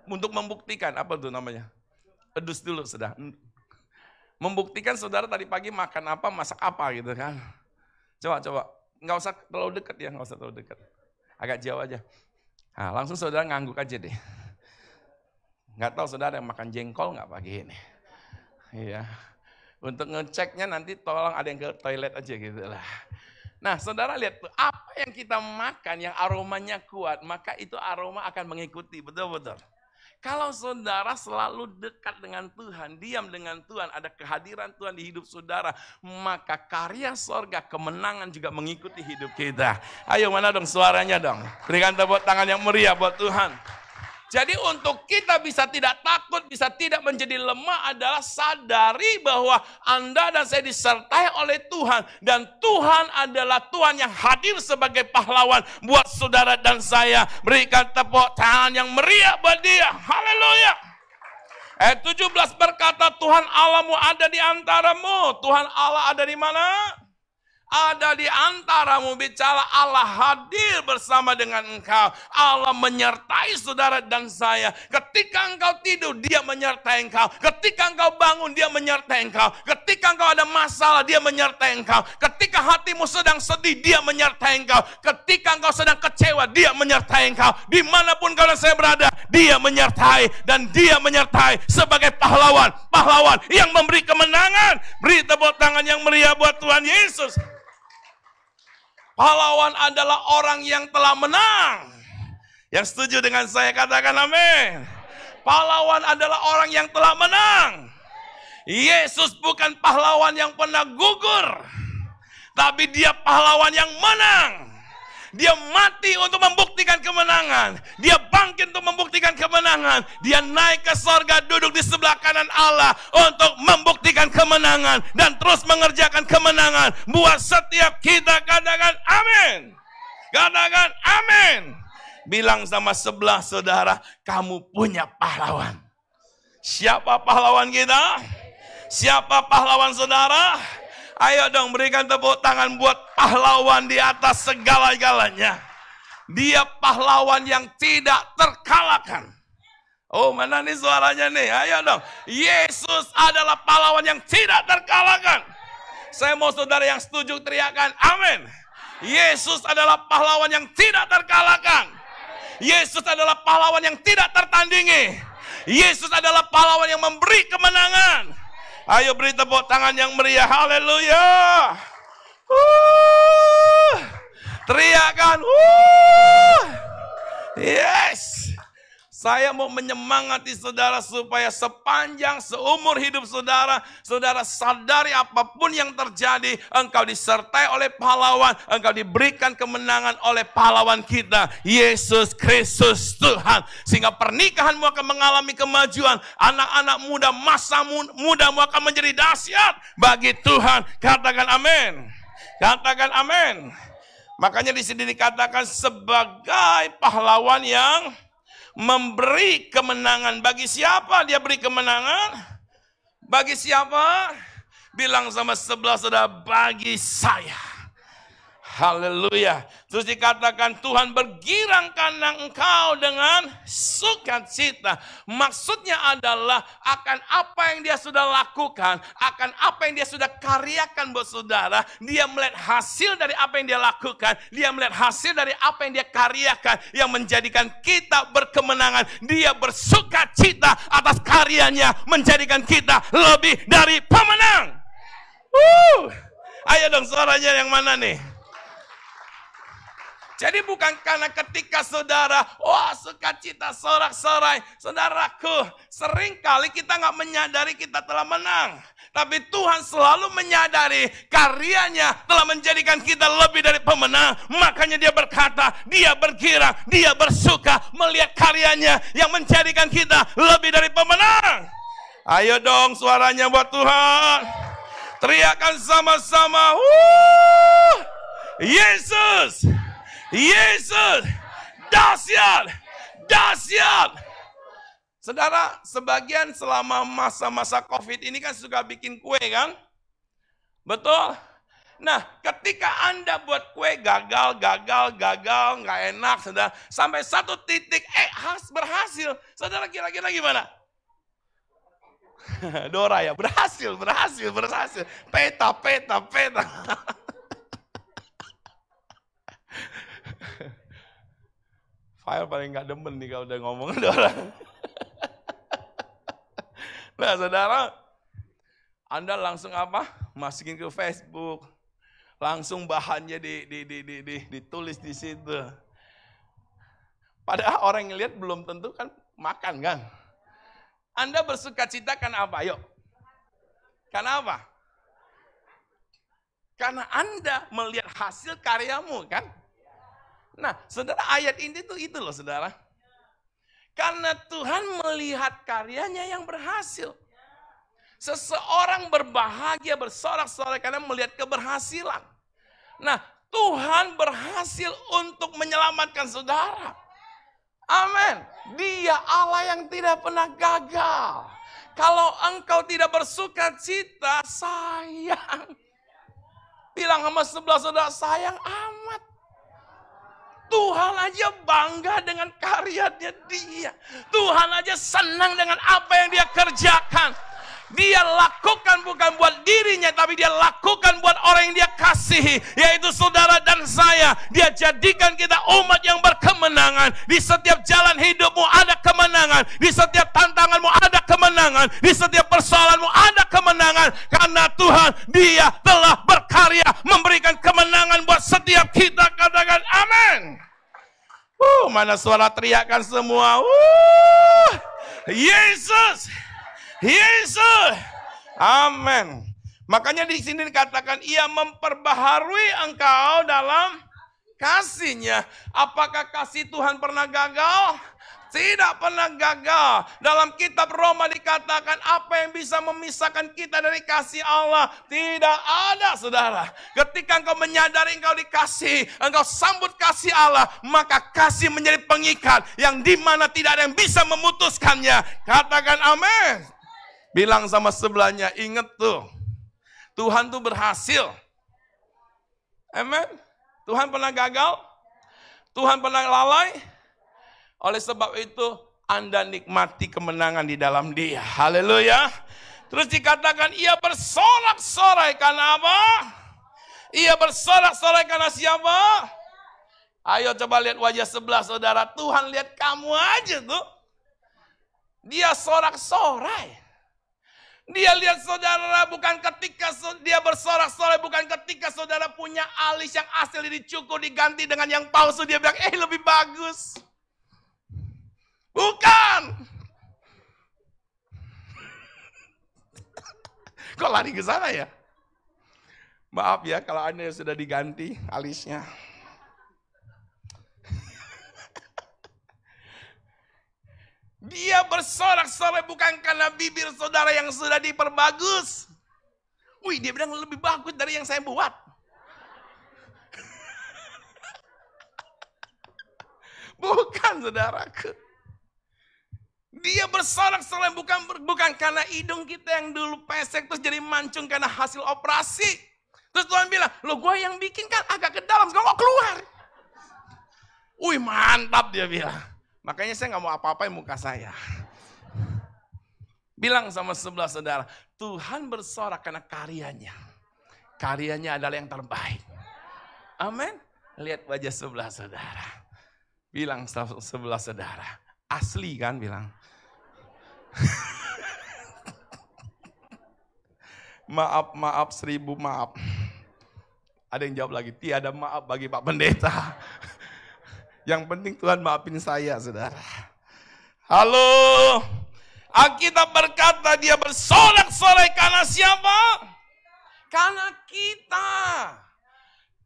Untuk membuktikan, apa tuh namanya? Edus dulu, saudara. Membuktikan saudara tadi pagi makan apa, masak apa gitu kan. Coba. Nggak usah terlalu dekat ya, nggak usah terlalu dekat. Agak jauh aja. Nah, langsung saudara ngangguk aja deh. Nggak tahu saudara yang makan jengkol nggak pagi ini? Iya. Untuk ngeceknya nanti tolong ada yang ke toilet aja gitu lah. Nah saudara lihat tuh, apa yang kita makan yang aromanya kuat, maka itu aroma akan mengikuti, betul-betul. Kalau saudara selalu dekat dengan Tuhan, diam dengan Tuhan, ada kehadiran Tuhan di hidup saudara, maka karya sorga, kemenangan juga mengikuti hidup kita. Ayo mana dong suaranya dong. Berikan tepuk tangan yang meriah buat Tuhan. Jadi untuk kita bisa tidak takut, bisa tidak menjadi lemah adalah sadari bahwa Anda dan saya disertai oleh Tuhan. Dan Tuhan adalah Tuhan yang hadir sebagai pahlawan buat saudara dan saya. Berikan tepuk tangan yang meriah buat dia. Haleluya. Ayat 17 berkata, Tuhan Allahmu ada di antaramu. Tuhan Allah ada di mana? Ada di antaramu, bicara Allah hadir bersama dengan engkau. Allah menyertai saudara dan saya. Ketika engkau tidur, dia menyertai engkau. Ketika engkau bangun, dia menyertai engkau. Ketika engkau ada masalah, dia menyertai engkau. Ketika hatimu sedang sedih, dia menyertai engkau. Ketika engkau sedang kecewa, dia menyertai engkau. Dimanapun kau dan saya berada, dia menyertai. Dan dia menyertai sebagai pahlawan. Pahlawan yang memberi kemenangan. Beri tepuk tangan yang meriah buat Tuhan Yesus. Pahlawan adalah orang yang telah menang. Yang setuju dengan saya katakan amin. Pahlawan adalah orang yang telah menang. Yesus bukan pahlawan yang pernah gugur, tapi dia pahlawan yang menang. Dia mati untuk membuktikan kemenangan. Dia bangkit untuk membuktikan kemenangan. Dia naik ke sorga, duduk di sebelah kanan Allah untuk membuktikan kemenangan. Dan terus mengerjakan kemenangan buat setiap kita. Katakan amin. Katakan amin. Bilang sama sebelah saudara, kamu punya pahlawan. Siapa pahlawan kita? Siapa pahlawan saudara? Ayo dong berikan tepuk tangan buat pahlawan di atas segala-galanya. Dia pahlawan yang tidak terkalahkan. Oh mana nih suaranya nih, ayo dong. Yesus adalah pahlawan yang tidak terkalahkan. Saya mau saudara yang setuju teriakan amin. Yesus adalah pahlawan yang tidak terkalahkan. Yesus adalah pahlawan yang tidak tertandingi. Yesus adalah pahlawan yang memberi kemenangan. Ayo beri tepuk tangan yang meriah. Haleluya. Teriakan. Yes. Saya mau menyemangati saudara supaya sepanjang seumur hidup saudara, saudara sadari apapun yang terjadi, engkau disertai oleh pahlawan, engkau diberikan kemenangan oleh pahlawan kita, Yesus Kristus Tuhan. Sehingga pernikahanmu akan mengalami kemajuan, anak-anak muda, masa mudamu akan menjadi dahsyat bagi Tuhan. Katakan amin. Katakan amin. Makanya di sini dikatakan sebagai pahlawan yang memberi kemenangan. Bagi siapa dia beri kemenangan? Bagi siapa? Bilang sama sebelah saudara, bagi saya. Haleluya. Terus dikatakan Tuhan bergirang karena engkau dengan sukacita. Maksudnya adalah akan apa yang dia sudah lakukan, akan apa yang dia sudah karyakan buat saudara. Dia melihat hasil dari apa yang dia lakukan. Dia melihat hasil dari apa yang dia karyakan yang menjadikan kita berkemenangan. Dia bersukacita atas karyanya menjadikan kita lebih dari pemenang. Ayo dong suaranya yang mana nih? Jadi bukan karena ketika saudara, wah sukacita sorak-sorai. Saudaraku, seringkali kita nggak menyadari kita telah menang. Tapi Tuhan selalu menyadari karyanya telah menjadikan kita lebih dari pemenang. Makanya dia berkata, dia bergirang, dia bersuka melihat karyanya yang menjadikan kita lebih dari pemenang. Ayo dong suaranya buat Tuhan. Teriakan sama-sama. Yesus. Yesus, dahsyat, dahsyat. Saudara, sebagian selama masa-masa COVID ini kan suka bikin kue kan? Betul? Nah, ketika Anda buat kue gagal, nggak enak, saudara. Sampai satu titik, berhasil. Saudara kira-kira gimana? Dora ya, berhasil. Peta. File paling gak demen nih kalau udah ngomong ada orang. Nah saudara, Anda langsung apa? Masukin ke Facebook. Langsung bahannya ditulis di situ. Padahal orang yang lihat belum tentu kan makan kan. Anda bersuka cita karena apa? Yuk. Karena apa? Karena Anda melihat hasil karyamu kan. Nah, saudara, ayat ini tuh itu loh saudara. Karena Tuhan melihat karyanya yang berhasil. Seseorang berbahagia, bersorak-sorai karena melihat keberhasilan. Nah, Tuhan berhasil untuk menyelamatkan saudara. Amin. Dia Allah yang tidak pernah gagal. Kalau engkau tidak bersuka cita, sayang. Bilang sama sebelah saudara, sayang amat. Tuhan aja bangga dengan karyanya dia. Tuhan aja senang dengan apa yang dia kerjakan. Dia lakukan bukan buat dirinya, tapi dia lakukan buat orang yang dia kasihi, yaitu saudara dan saya. Dia jadikan kita umat yang berkemenangan. Di setiap jalan hidupmu ada kemenangan. Di setiap tantanganmu ada kemenangan. Di setiap persoalanmu ada kemenangan. Karena Tuhan, dia telah berkarya memberikan kemenangan buat setiap kita. Katakan amin. Mana suara teriakan semua. Yesus. Yesus. Amin. Makanya di sini dikatakan ia memperbaharui engkau dalam kasih-Nya. Apakah kasih Tuhan pernah gagal? Tidak pernah gagal. Dalam kitab Roma dikatakan apa yang bisa memisahkan kita dari kasih Allah? Tidak ada, saudara. Ketika engkau menyadari engkau dikasih, engkau sambut kasih Allah, maka kasih menjadi pengikat yang dimana tidak ada yang bisa memutuskannya. Katakan amin. Bilang sama sebelahnya, ingat tuh, Tuhan tuh berhasil. Amin. Tuhan pernah gagal? Tuhan pernah lalai? Oleh sebab itu, Anda nikmati kemenangan di dalam Dia. Haleluya. Terus dikatakan, ia bersorak-sorai karena apa? Ia bersorak-sorai karena siapa? Ayo coba lihat wajah sebelah saudara. Tuhan lihat kamu aja tuh. Dia sorak-sorai. Dia lihat saudara bukan ketika dia bersorak-sorai, bukan ketika saudara punya alis yang asli dicukur diganti dengan yang palsu. Dia bilang, lebih bagus. Bukan. Kok lari ke sana ya? Maaf ya kalau Anda sudah diganti alisnya. Dia bersorak-sorai bukan karena bibir saudara yang sudah diperbagus. Wih, dia bilang lebih bagus dari yang saya buat. Bukan, saudaraku. Dia bersorak-sorai bukan karena hidung kita yang dulu pesek terus jadi mancung karena hasil operasi. Terus Tuhan bilang, lo gue yang bikin kan agak ke dalam, sekarang kok keluar. Wih, mantap dia bilang. Makanya saya nggak mau apa-apain muka saya. Bilang sama sebelah saudara, Tuhan bersorak karena karyanya. Karyanya adalah yang terbaik. Amin. Lihat wajah sebelah saudara. Bilang sebelah saudara, asli kan bilang. Maaf, 1000 maaf. Ada yang jawab lagi, tiada maaf bagi Pak Pendeta. Yang penting Tuhan maafin saya, saudara. Halo. Alkitab berkata dia bersorak-sorai karena siapa? Karena kita.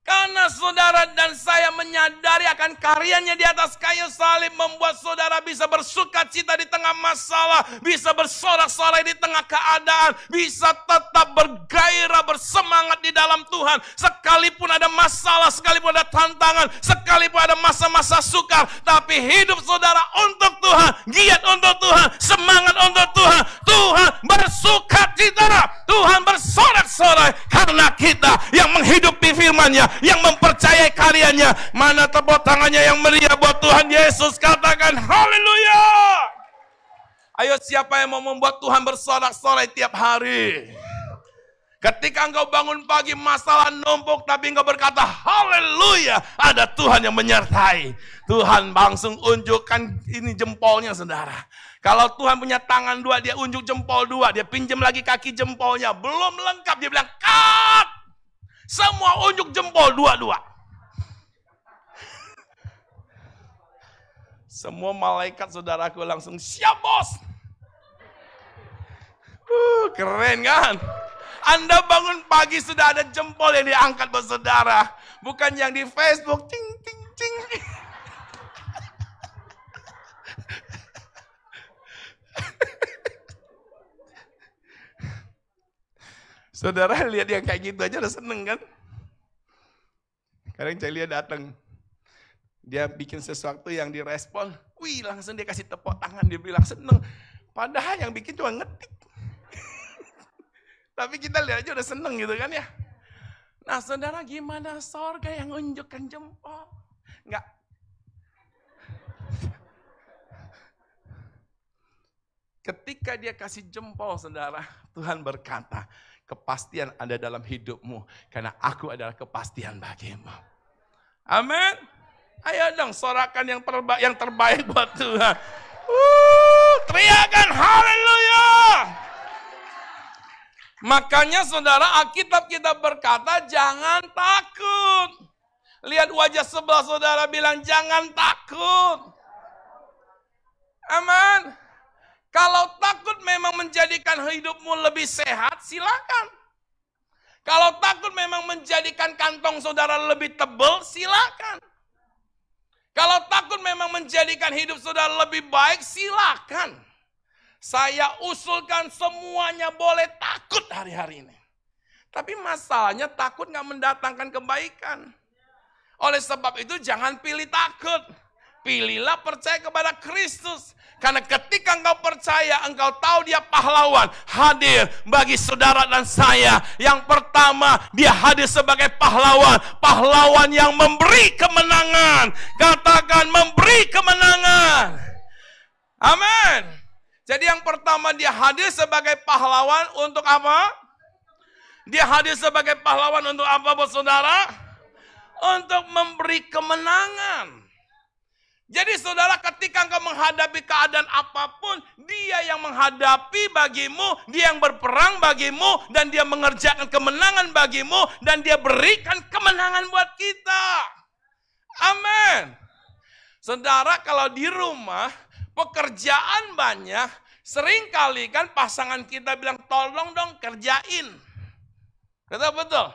Karena saudara dan saya menyadari akan karyanya di atas kayu salib membuat saudara bisa bersuka cita di tengah masalah, bisa bersorak-sorai di tengah keadaan, bisa tetap bergairah, bersemangat di dalam Tuhan. Sekalipun ada masalah, sekalipun ada tantangan, sekalipun ada masa-masa sukar, tapi hidup saudara untuk Tuhan, giat untuk Tuhan, semangat untuk Tuhan. Tuhan bersuka cita, Tuhan bersorak-sorai karena kita yang menghidupi firman-Nya, yang mempercayai karyanya. Mana tepuk tangannya yang meriah buat Tuhan Yesus? Katakan haleluya. Ayo, siapa yang mau membuat Tuhan bersorak-sorai tiap hari? Ketika engkau bangun pagi masalah numpuk tapi engkau berkata haleluya, ada Tuhan yang menyertai. Tuhan langsung unjukkan ini jempolnya, saudara. Kalau Tuhan punya tangan 2, dia unjuk jempol 2, dia pinjam lagi kaki jempolnya, belum lengkap, dia bilang cut. Semua unjuk jempol 2-2. Semua malaikat saudaraku langsung siap bos. Keren kan? Anda bangun pagi sudah ada jempol yang diangkat buat saudara. Bukan yang di Facebook. Cing, cing, cing. Saudara lihat yang kayak gitu aja udah seneng kan? Kadang Celia datang, dia bikin sesuatu yang direspon, wih langsung dia kasih tepuk tangan, dia bilang seneng. Padahal yang bikin cuma ngetik. Tapi kita lihat aja udah seneng gitu kan ya. Nah saudara gimana sorga yang unjukkan jempol? Enggak. Ketika dia kasih jempol saudara, Tuhan berkata, kepastian ada dalam hidupmu, karena aku adalah kepastian bagimu. Amin. Ayo dong sorakan yang terbaik buat Tuhan. Teriakan haleluya. Makanya saudara, Alkitab kita berkata jangan takut. Lihat wajah sebelah saudara, bilang jangan takut. Amin. Kalau takut memang menjadikan hidupmu lebih sehat, silakan. Kalau takut memang menjadikan kantong saudara lebih tebal, silakan. Kalau takut memang menjadikan hidup saudara lebih baik, silakan. Saya usulkan semuanya boleh takut hari-hari ini. Tapi masalahnya takut gak mendatangkan kebaikan. Oleh sebab itu jangan pilih takut. Pilihlah percaya kepada Kristus. Karena ketika engkau percaya, engkau tahu dia pahlawan. Hadir bagi saudara dan saya. Yang pertama, dia hadir sebagai pahlawan. Pahlawan yang memberi kemenangan. Katakan memberi kemenangan. Amin. Jadi yang pertama dia hadir sebagai pahlawan untuk apa? Dia hadir sebagai pahlawan untuk apa, buat saudara? Untuk memberi kemenangan. Jadi saudara, ketika engkau menghadapi keadaan apapun, dia yang menghadapi bagimu, dia yang berperang bagimu, dan dia mengerjakan kemenangan bagimu, dan dia berikan kemenangan buat kita. Amin. Saudara, kalau di rumah, pekerjaan banyak, seringkali kan pasangan kita bilang, tolong dong kerjain. Betul?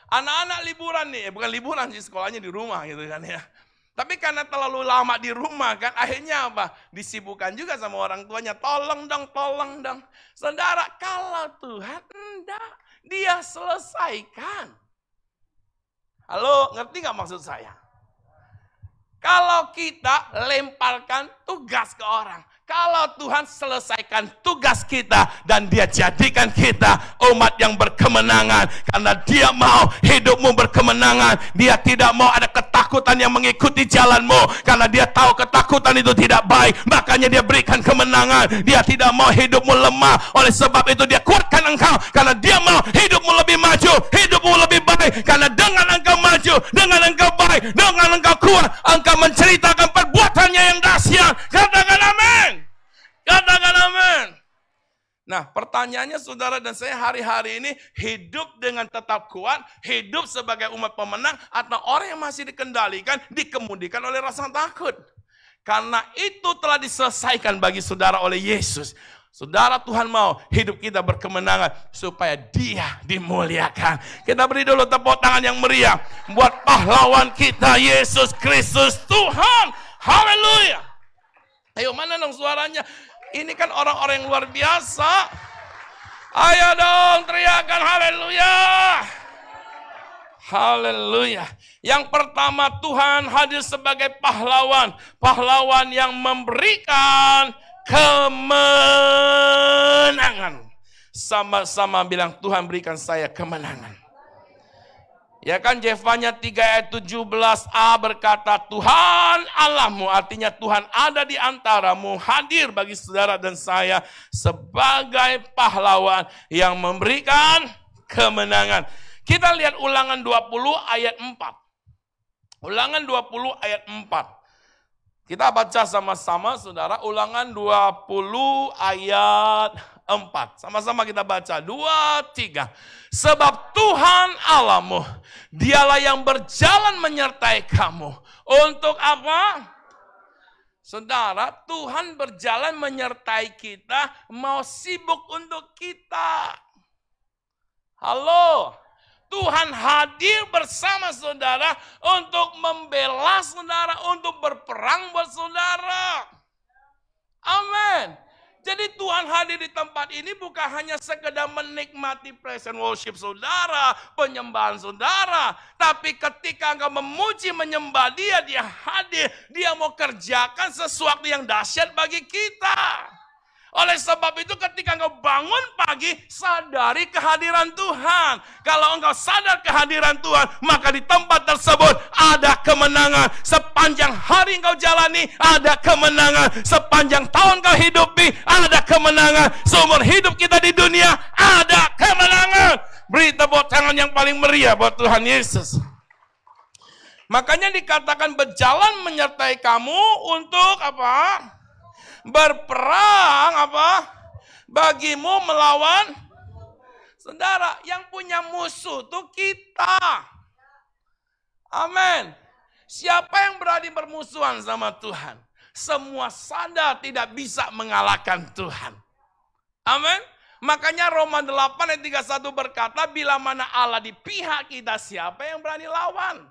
Anak-anak liburan nih, bukan liburan sih, sekolahnya di rumah gitu kan ya. Tapi karena terlalu lama di rumah kan, akhirnya apa? Disibukkan juga sama orang tuanya. Tolong dong. Saudara, kalau Tuhan enggak, dia selesaikan. Halo, ngerti gak maksud saya? Kalau kita lemparkan tugas ke orang. Kalau Tuhan selesaikan tugas kita dan dia jadikan kita umat yang berkemenangan. Karena dia mau hidupmu berkemenangan. Dia tidak mau ada ketakutan yang mengikuti jalanmu. Karena dia tahu ketakutan itu tidak baik. Makanya dia berikan kemenangan. Dia tidak mau hidupmu lemah. Oleh sebab itu dia kuatkan engkau. Karena dia mau hidupmu lebih maju. Hidupmu lebih baik. Karena dengan engkau maju, dengan engkau baik, dengan engkau kuat, engkau menceritakan perbuatannya yang dahsyat. Katakan amin. Katakan amin. Nah, pertanyaannya saudara dan saya hari-hari ini, hidup dengan tetap kuat, hidup sebagai umat pemenang, atau orang yang masih dikendalikan, dikemudikan oleh rasa takut. Karena itu telah diselesaikan bagi saudara oleh Yesus. Saudara, Tuhan mau hidup kita berkemenangan supaya dia dimuliakan. Kita beri dulu tepuk tangan yang meriah buat pahlawan kita, Yesus Kristus Tuhan. Haleluya. Ayo, mana dong suaranya? Ini kan orang-orang yang luar biasa. Ayo dong teriakan haleluya. Haleluya. Yang pertama, Tuhan hadir sebagai pahlawan. Pahlawan yang memberikan kemenangan. Sama-sama bilang, Tuhan berikan saya kemenangan. Ya kan, Yefanya 3 ayat 17a berkata, Tuhan Allahmu, artinya Tuhan ada di antaramu, hadir bagi saudara dan saya sebagai pahlawan yang memberikan kemenangan. Kita lihat Ulangan 20 ayat 4. Ulangan 20 ayat 4. Kita baca sama-sama saudara, Ulangan 20 ayat 4. Sama-sama kita baca. 2, 3. Sebab Tuhan Allahmu, dialah yang berjalan menyertai kamu. Untuk apa? Saudara, Tuhan berjalan menyertai kita, mau sibuk untuk kita. Halo, Tuhan hadir bersama saudara untuk membela saudara, untuk berperang buat saudara. Amin. Jadi Tuhan hadir di tempat ini bukan hanya sekedar menikmati praise and worship saudara, penyembahan saudara. Tapi ketika engkau memuji menyembah dia, dia hadir. Dia mau kerjakan sesuatu yang dahsyat bagi kita. Oleh sebab itu ketika engkau bangun pagi, sadari kehadiran Tuhan. Kalau engkau sadar kehadiran Tuhan, maka di tempat tersebut ada kemenangan. Sepanjang hari engkau jalani, ada kemenangan. Sepanjang tahun engkau hidupi, ada kemenangan. Seumur hidup kita di dunia, ada kemenangan. Beri tepuk tangan yang paling meriah buat Tuhan Yesus. Makanya dikatakan berjalan menyertai kamu untuk apa? Berperang apa? Bagimu melawan saudara. Yang punya musuh itu kita. Amin. Siapa yang berani bermusuhan sama Tuhan? Semua sadar tidak bisa mengalahkan Tuhan. Amin. Makanya Roma 8 ayat 31 berkata, bila mana Allah di pihak kita, siapa yang berani lawan?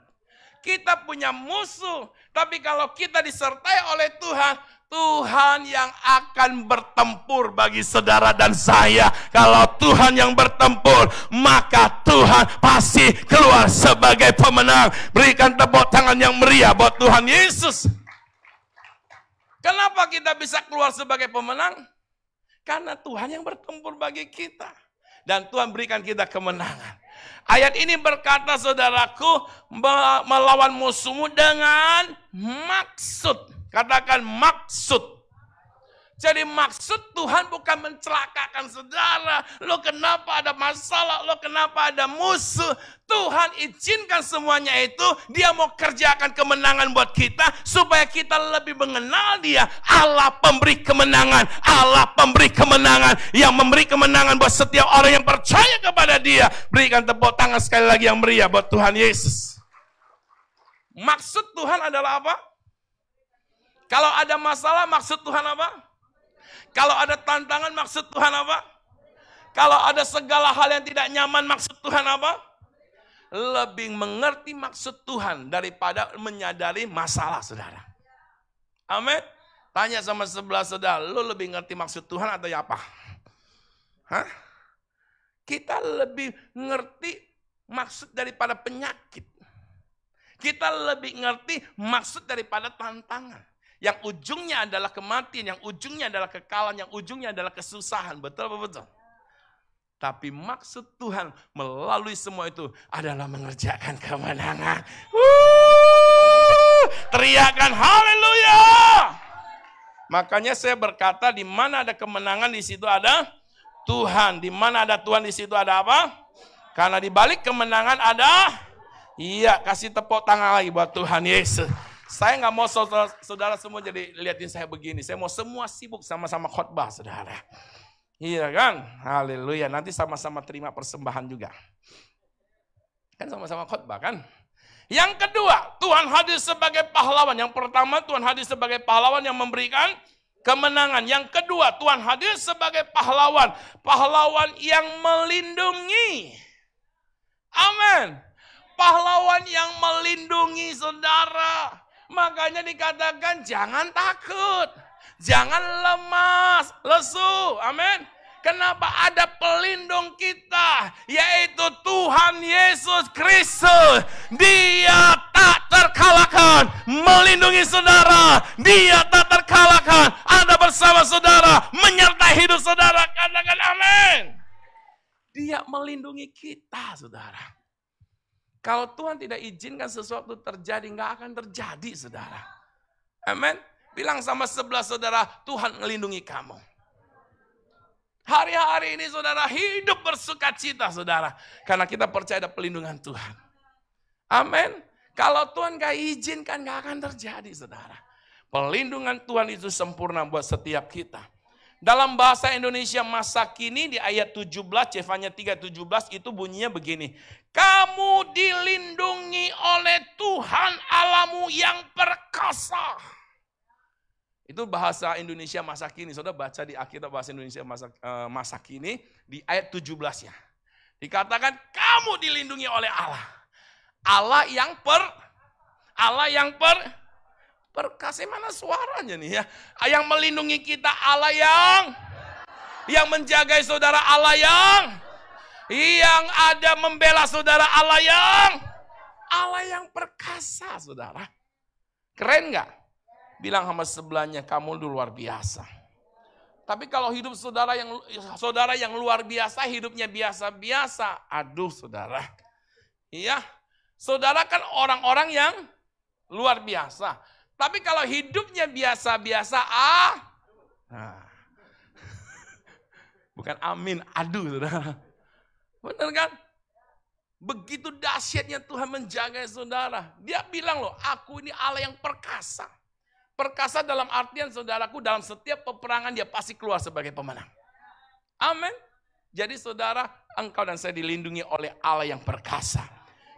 Kita punya musuh, tapi kalau kita disertai oleh Tuhan, Tuhan yang akan bertempur bagi saudara dan saya. Kalau Tuhan yang bertempur, maka Tuhan pasti keluar sebagai pemenang. Berikan tepuk tangan yang meriah buat Tuhan Yesus. Kenapa kita bisa keluar sebagai pemenang? Karena Tuhan yang bertempur bagi kita. Dan Tuhan berikan kita kemenangan. Ayat ini berkata, saudaraku, melawan musuhmu dengan maksud. Katakan maksud. Jadi maksud Tuhan bukan mencelakakan saudara. Lo kenapa ada masalah, lo kenapa ada musuh. Tuhan izinkan semuanya itu. Dia mau kerjakan kemenangan buat kita. Supaya kita lebih mengenal dia. Allah pemberi kemenangan. Allah pemberi kemenangan. Yang memberi kemenangan buat setiap orang yang percaya kepada dia. Berikan tepuk tangan sekali lagi yang meriah buat Tuhan Yesus. Maksud Tuhan adalah apa? Kalau ada masalah, maksud Tuhan apa? Kalau ada tantangan, maksud Tuhan apa? Kalau ada segala hal yang tidak nyaman, maksud Tuhan apa? Lebih mengerti maksud Tuhan daripada menyadari masalah, saudara. Amin. Tanya sama sebelah saudara, lu lebih ngerti maksud Tuhan atau apa? Hah? Kita lebih ngerti maksud daripada penyakit. Kita lebih ngerti maksud daripada tantangan. Yang ujungnya adalah kematian, yang ujungnya adalah kekalahan, yang ujungnya adalah kesusahan. Betul apa betul? Tapi maksud Tuhan melalui semua itu adalah mengerjakan kemenangan. Teriakan haleluya. Makanya saya berkata, di mana ada kemenangan di situ ada Tuhan. Di mana ada Tuhan di situ ada apa? Karena di balik kemenangan ada, iya, kasih tepuk tangan lagi buat Tuhan Yesus. Saya nggak mau saudara semua jadi liatin saya begini. Saya mau semua sibuk sama-sama khotbah, saudara. Iya kan? Haleluya. Nanti sama-sama terima persembahan juga. Kan sama-sama khotbah kan? Yang kedua, Tuhan hadir sebagai pahlawan. Yang pertama, Tuhan hadir sebagai pahlawan yang memberikan kemenangan. Yang kedua, Tuhan hadir sebagai pahlawan. Pahlawan yang melindungi. Amin. Pahlawan yang melindungi saudara. Makanya dikatakan jangan takut. Jangan lemas, lesu. Amin. Kenapa? Ada pelindung kita, yaitu Tuhan Yesus Kristus. Dia tak terkalahkan, melindungi saudara. Dia tak terkalahkan, ada bersama saudara, menyertai hidup saudara. Katakan amin. Dia melindungi kita, saudara. Kalau Tuhan tidak izinkan sesuatu terjadi, nggak akan terjadi, saudara. Amin. Bilang sama sebelah saudara, Tuhan melindungi kamu. Hari-hari ini saudara hidup bersukacita, saudara. Karena kita percaya ada pelindungan Tuhan. Amin. Kalau Tuhan gak izinkan, gak akan terjadi, saudara. Pelindungan Tuhan itu sempurna buat setiap kita. Dalam bahasa Indonesia masa kini di ayat 17, Yefanya 3:17 itu bunyinya begini. Kamu dilindungi oleh Tuhan Allahmu yang perkasa. Itu bahasa Indonesia masa kini. Saudara baca di Alkitab bahasa Indonesia masa kini di ayat 17-nya. Dikatakan kamu dilindungi oleh Allah. Allah yang perkasa. Mana suaranya nih ya? Yang melindungi kita Allah yang menjaga saudara Allah yang ada membela saudara Allah yang perkasa saudara. Keren gak? Bilang sama sebelahnya, kamu luar biasa. Tapi kalau hidup saudara yang luar biasa, hidupnya biasa-biasa. Aduh saudara. Iya, saudara kan orang-orang yang luar biasa. Tapi kalau hidupnya biasa-biasa, nah. Bukan amin, aduh saudara. Benar kan? Begitu dahsyatnya Tuhan menjaga saudara. Dia bilang loh, aku ini Allah yang perkasa. Perkasa dalam artian saudaraku, dalam setiap peperangan dia pasti keluar sebagai pemenang. Amin. Jadi saudara, engkau dan saya dilindungi oleh Allah yang perkasa.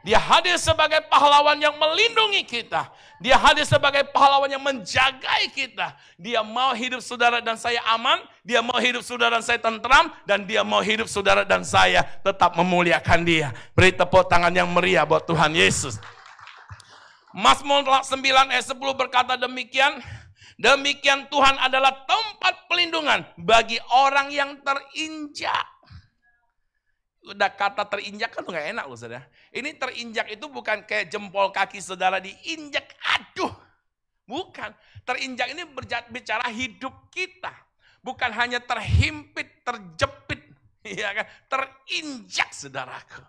Dia hadir sebagai pahlawan yang melindungi kita. Dia hadir sebagai pahlawan yang menjagai kita. Dia mau hidup saudara dan saya aman. Dia mau hidup saudara dan saya tentram. Dan dia mau hidup saudara dan saya tetap memuliakan dia. Beri tepuk tangan yang meriah buat Tuhan Yesus. Mazmur 9 ayat 10 berkata demikian. Demikian Tuhan adalah tempat pelindungan bagi orang yang terinjak. Udah kata terinjak kan gak enak loh saudara. Ini terinjak itu bukan kayak jempol kaki saudara diinjak. Aduh. Bukan. Terinjak ini bicara hidup kita. Bukan hanya terhimpit, terjepit. Ya kan? Terinjak saudaraku.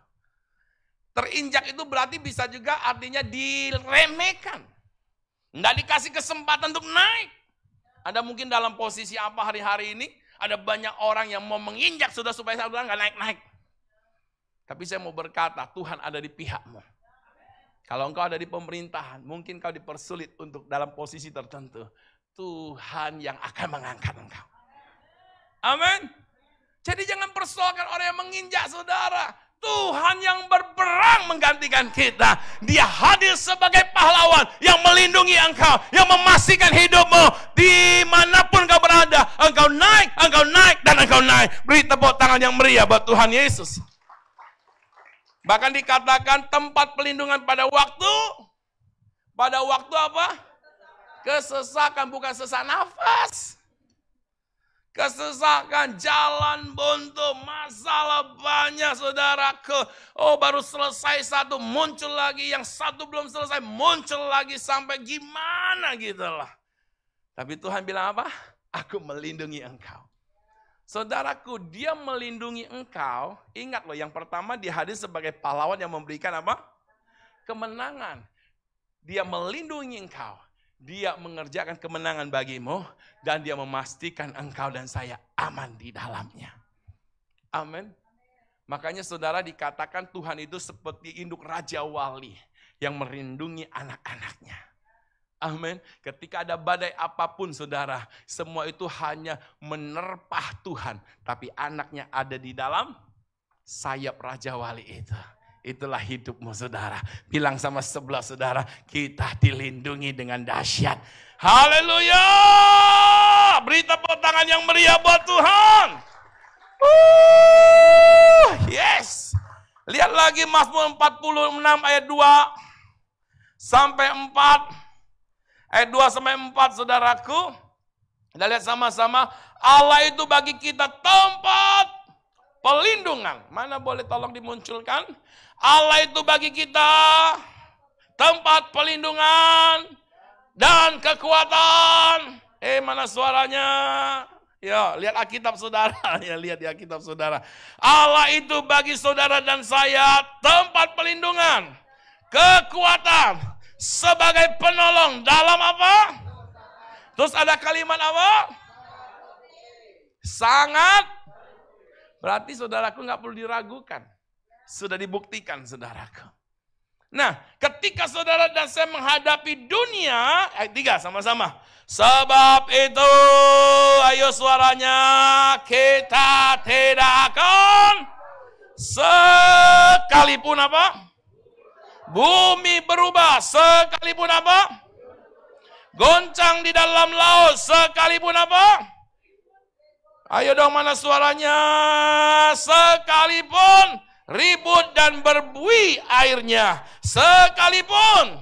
Terinjak itu berarti bisa juga artinya diremehkan. Nggak dikasih kesempatan untuk naik. Ada mungkin dalam posisi apa hari-hari ini. Ada banyak orang yang mau menginjak saudara supaya saudara nggak naik-naik. Tapi saya mau berkata, Tuhan ada di pihakmu. Kalau engkau ada di pemerintahan, mungkin kau dipersulit untuk dalam posisi tertentu. Tuhan yang akan mengangkat engkau. Amin. Jadi jangan persoalkan orang yang menginjak saudara. Tuhan yang berperang menggantikan kita. Dia hadir sebagai pahlawan yang melindungi engkau, yang memastikan hidupmu dimanapun kau berada. Engkau naik, dan engkau naik. Beri tepuk tangan yang meriah buat Tuhan Yesus. Bahkan dikatakan tempat pelindungan pada waktu apa? Kesesakan, bukan sesak nafas. Kesesakan, jalan buntu, masalah banyak saudaraku. Oh baru selesai satu, muncul lagi. Yang satu belum selesai, muncul lagi sampai gimana gitu lah. Tapi Tuhan bilang apa? Aku melindungi engkau. Saudaraku, dia melindungi engkau. Ingat loh, yang pertama dia hadir sebagai pahlawan yang memberikan apa? Kemenangan. Dia melindungi engkau. Dia mengerjakan kemenangan bagimu. Dan dia memastikan engkau dan saya aman di dalamnya. Amin. Makanya saudara dikatakan Tuhan itu seperti induk Raja Wali yang melindungi anak-anaknya. Amin. Ketika ada badai apapun saudara, semua itu hanya menerpah Tuhan. Tapi anaknya ada di dalam sayap Raja Wali itu. Itulah hidupmu saudara. Bilang sama sebelah saudara, kita dilindungi dengan dahsyat. Haleluya. Beri tepuk tangan yang meriah buat Tuhan. Yes. Lihat lagi Mazmur 46 ayat 2 sampai 4. Ayat 2 sampai 4 saudaraku. Kita lihat sama-sama. Allah itu bagi kita tempat pelindungan. Mana boleh tolong dimunculkan? Allah itu bagi kita tempat pelindungan dan kekuatan. Mana suaranya? Ya, lihat Alkitab saudara. Ya, lihat di Alkitab saudara. Allah itu bagi saudara dan saya tempat pelindungan, kekuatan, sebagai penolong dalam apa? Terus ada kalimat apa? Sangat. Berarti saudaraku nggak perlu diragukan. Sudah dibuktikan saudaraku. Nah, ketika saudara dan saya menghadapi dunia, ayat 3 sama-sama. Sebab itu, ayo suaranya, kita tidak akan sekalipun apa? Bumi berubah, sekalipun apa? Goncang di dalam laut sekalipun apa? Ayo dong, mana suaranya? Sekalipun ribut dan berbuih airnya, sekalipun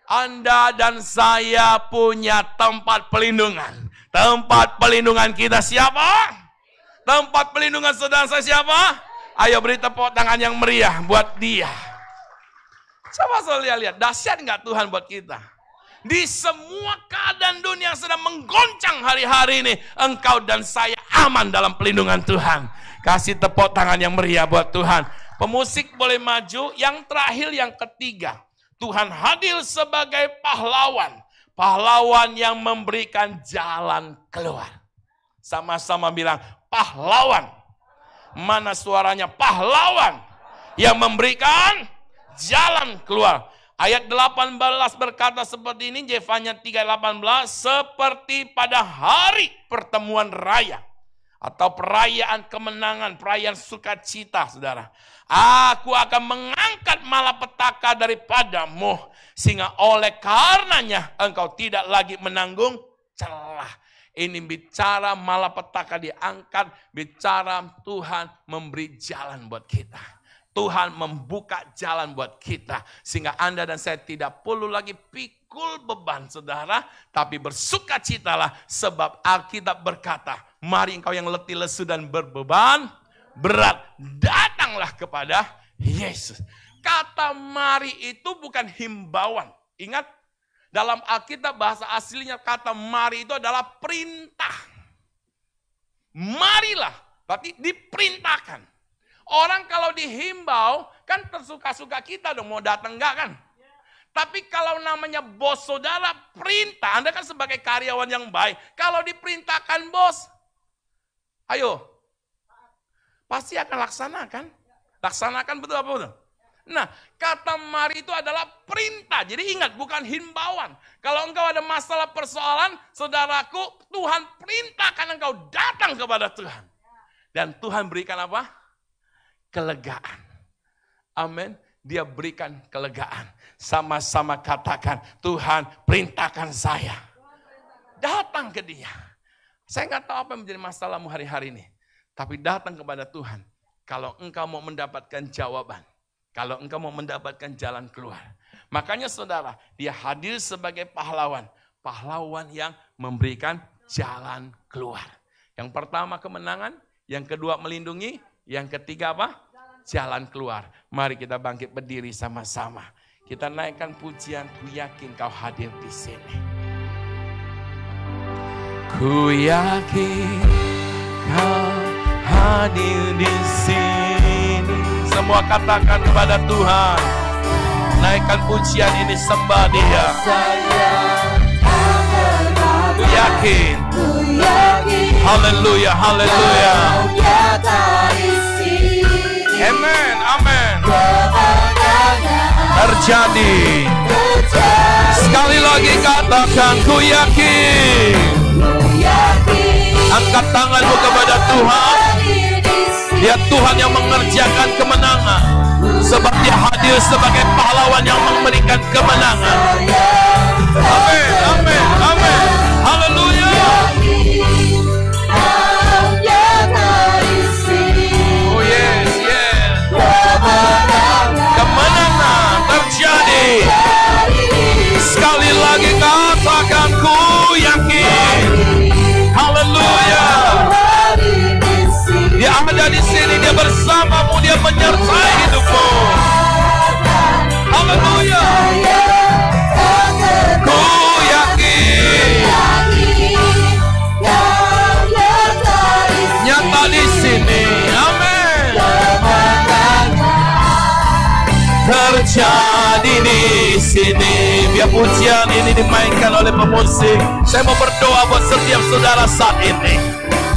Anda dan saya punya tempat pelindungan. Tempat pelindungan kita siapa? Tempat pelindungan saudara saya siapa? Ayo beri tepuk tangan yang meriah buat dia. Coba saudara lihat, dahsyat nggak Tuhan buat kita? Di semua keadaan dunia yang sedang menggoncang hari-hari ini, engkau dan saya aman dalam pelindungan Tuhan. Kasih tepuk tangan yang meriah buat Tuhan. Pemusik boleh maju. Yang terakhir, yang ketiga. Tuhan hadir sebagai pahlawan. Pahlawan yang memberikan jalan keluar. Sama-sama bilang, pahlawan. Mana suaranya? Pahlawan yang memberikan jalan keluar. Ayat 18 berkata seperti ini, Yefanya 3:18, seperti pada hari pertemuan raya atau perayaan kemenangan, perayaan sukacita, saudara. Aku akan mengangkat malapetaka daripadamu, sehingga oleh karenanya engkau tidak lagi menanggung celah. Ini bicara malapetaka diangkat, bicara Tuhan memberi jalan buat kita. Tuhan membuka jalan buat kita. Sehingga Anda dan saya tidak perlu lagi pikul beban, saudara. Tapi bersukacitalah sebab Alkitab berkata, mari engkau yang letih lesu dan berbeban berat, datanglah kepada Yesus. Kata mari itu bukan himbauan. Ingat, dalam Alkitab bahasa aslinya kata mari itu adalah perintah. Marilah, berarti diperintahkan. Orang kalau dihimbau, kan tersuka-suka kita dong, mau datang enggak kan? Tapi kalau namanya bos saudara, perintah, Anda kan sebagai karyawan yang baik. Kalau diperintahkan bos, ayo, pasti akan laksanakan. Laksanakan, betul apa betul? Nah, kata mari itu adalah perintah. Jadi ingat, bukan himbauan. Kalau engkau ada masalah persoalan, saudaraku, Tuhan perintahkan engkau datang kepada Tuhan. Dan Tuhan berikan apa? Kelegaan. Amin. Dia berikan kelegaan. Sama-sama katakan, Tuhan perintahkan saya. Datang ke dia. Saya nggak tahu apa yang menjadi masalahmu hari-hari ini. Tapi datang kepada Tuhan. Kalau engkau mau mendapatkan jawaban. Kalau engkau mau mendapatkan jalan keluar. Makanya saudara, dia hadir sebagai pahlawan. Pahlawan yang memberikan jalan keluar. Yang pertama kemenangan. Yang kedua melindungi. Yang ketiga apa? Jalan keluar. Mari kita bangkit berdiri sama-sama. Kita naikkan pujian, ku yakin kau hadir di sini. Ku yakin kau hadir di sini. Semua katakan kepada Tuhan. Naikkan pujian ini, sembah Dia. Ku yakin. Haleluya, haleluya. Amen, amen. Terjadi. Sekali lagi katakan, ku yakin. Angkat tanganmu kepada Tuhan. Dia Tuhan yang mengerjakan kemenangan. Sebab Dia hadir sebagai pahlawan yang memberikan kemenangan. Amin, amin, amin. Haleluya. Kemenangan terjadi. Sekali lagi katakan, ku yakin. Haleluya. Dia ada di sini, Dia bersamamu, Dia menyertai hidupmu. Haleluya. Ku yakin. Nyata di sini. Amin. Terjadi di sini. Biar pujian ini dimainkan oleh pemusik. Saya mau berdoa buat setiap saudara saat ini.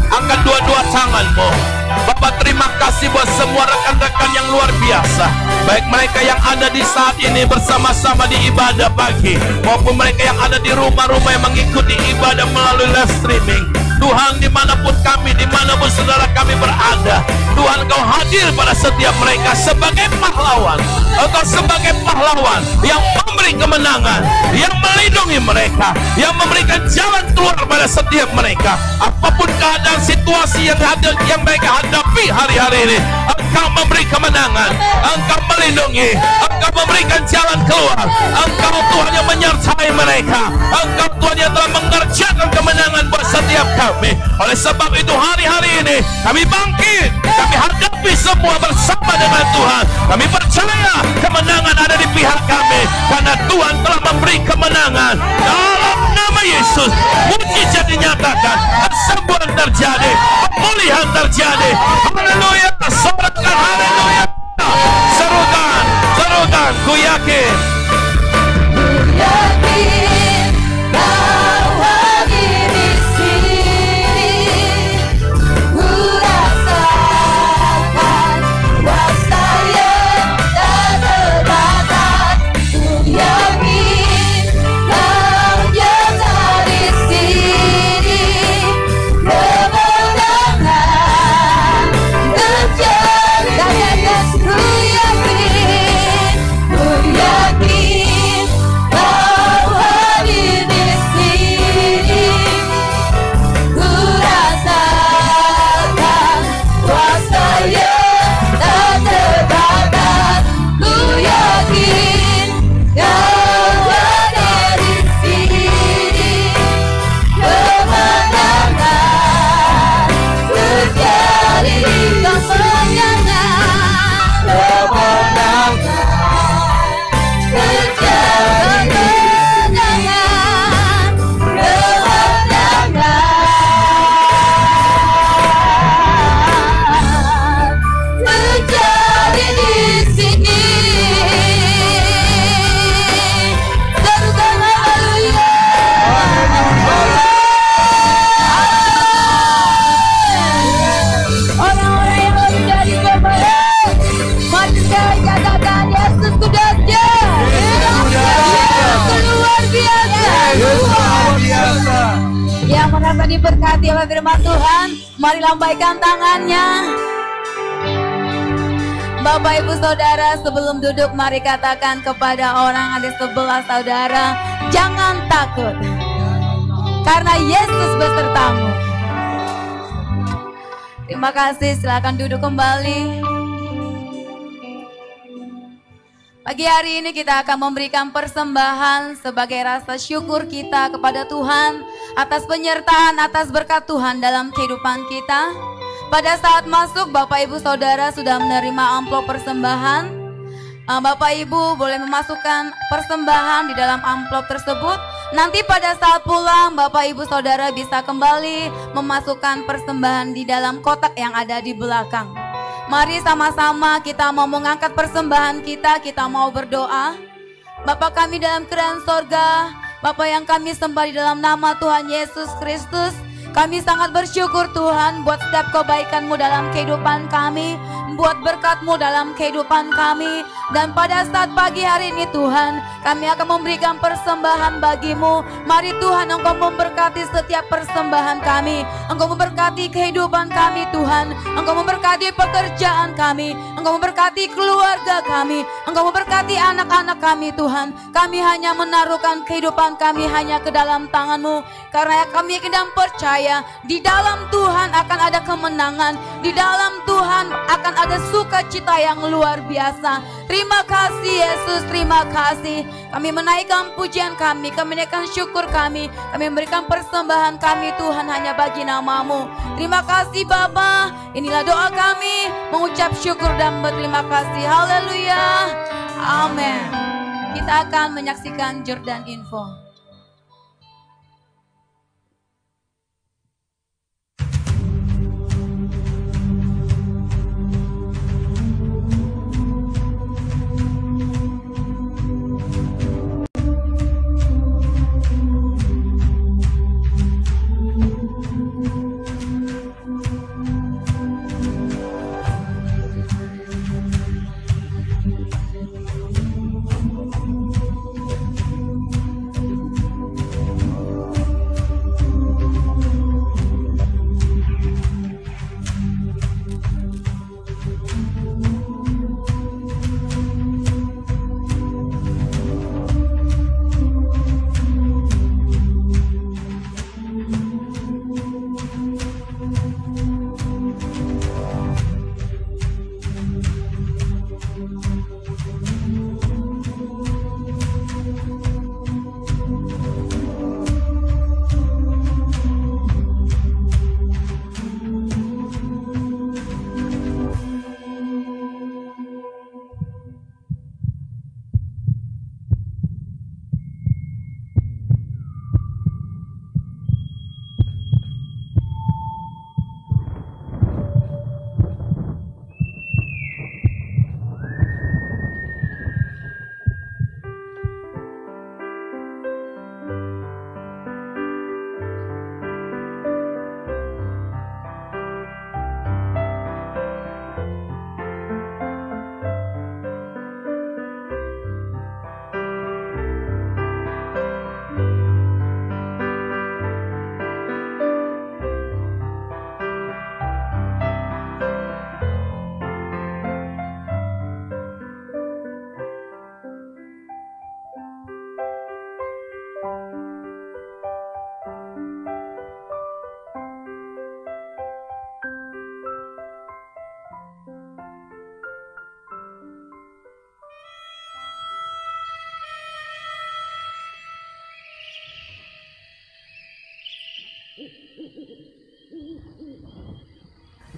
Angkat dua-dua tanganmu. Bapak terima kasih buat semua rekan-rekan yang luar biasa. Baik mereka yang ada di saat ini bersama-sama di ibadah pagi, maupun mereka yang ada di rumah-rumah yang mengikuti ibadah melalui live streaming. Tuhan, dimanapun kami, dimanapun saudara kami berada, Tuhan Engkau hadir pada setiap mereka sebagai pahlawan. Engkau sebagai pahlawan yang memberi kemenangan, yang melindungi mereka, yang memberikan jalan keluar pada setiap mereka. Apapun keadaan situasi yang mereka hadapi hari-hari ini, Engkau memberi kemenangan, Engkau melindungi, Engkau memberikan jalan keluar. Engkau Tuhan yang menyertai mereka, Engkau Tuhan yang telah mengerjakan kemenangan buat setiap kami. Oleh sebab itu hari-hari ini kami bangkit, kami hadapi semua bersama dengan Tuhan. Kami percaya kemenangan ada di pihak kami, karena Tuhan telah memberi kemenangan. Dalam nama Yesus, mujizat dinyatakan, kesembuhan terjadi, pemulihan terjadi. Haleluya, sorakan haleluya. Serukan, serukan, ku yakin. Diberkati oleh firman Tuhan, mari lambaikan tangannya. Bapak Ibu Saudara, sebelum duduk mari katakan kepada orang ada sebelah saudara, jangan takut, karena Yesus besertamu. Terima kasih, silakan duduk kembali. Pagi hari ini kita akan memberikan persembahan sebagai rasa syukur kita kepada Tuhan atas penyertaan, atas berkat Tuhan dalam kehidupan kita. Pada saat masuk, Bapak Ibu Saudara sudah menerima amplop persembahan. Bapak Ibu boleh memasukkan persembahan di dalam amplop tersebut. Nanti pada saat pulang, Bapak Ibu Saudara bisa kembali memasukkan persembahan di dalam kotak yang ada di belakang. Mari sama-sama kita mau mengangkat persembahan kita mau berdoa. Bapa kami dalam kerajaan sorga, Bapa yang kami sembah di dalam nama Tuhan Yesus Kristus, kami sangat bersyukur Tuhan buat setiap kebaikan-Mu dalam kehidupan kami, buat berkat-Mu dalam kehidupan kami. Dan pada saat pagi hari ini Tuhan, kami akan memberikan persembahan bagi-Mu. Mari Tuhan, Engkau memberkati setiap persembahan kami, Engkau memberkati kehidupan kami Tuhan, Engkau memberkati pekerjaan kami, Engkau memberkati keluarga kami, Engkau memberkati anak-anak kami Tuhan. Kami hanya menaruhkan kehidupan kami hanya ke dalam tangan-Mu, karena kami yakin dan percaya di dalam Tuhan akan ada kemenangan, di dalam Tuhan akan ada sukacita yang luar biasa. Terima kasih Yesus, terima kasih. Kami menaikkan pujian kami menaikkan syukur kami memberikan persembahan kami Tuhan hanya bagi nama-Mu. Terima kasih Bapa, inilah doa kami, mengucap syukur dan berterima kasih. Haleluya, amin. Kita akan menyaksikan Jordan Info.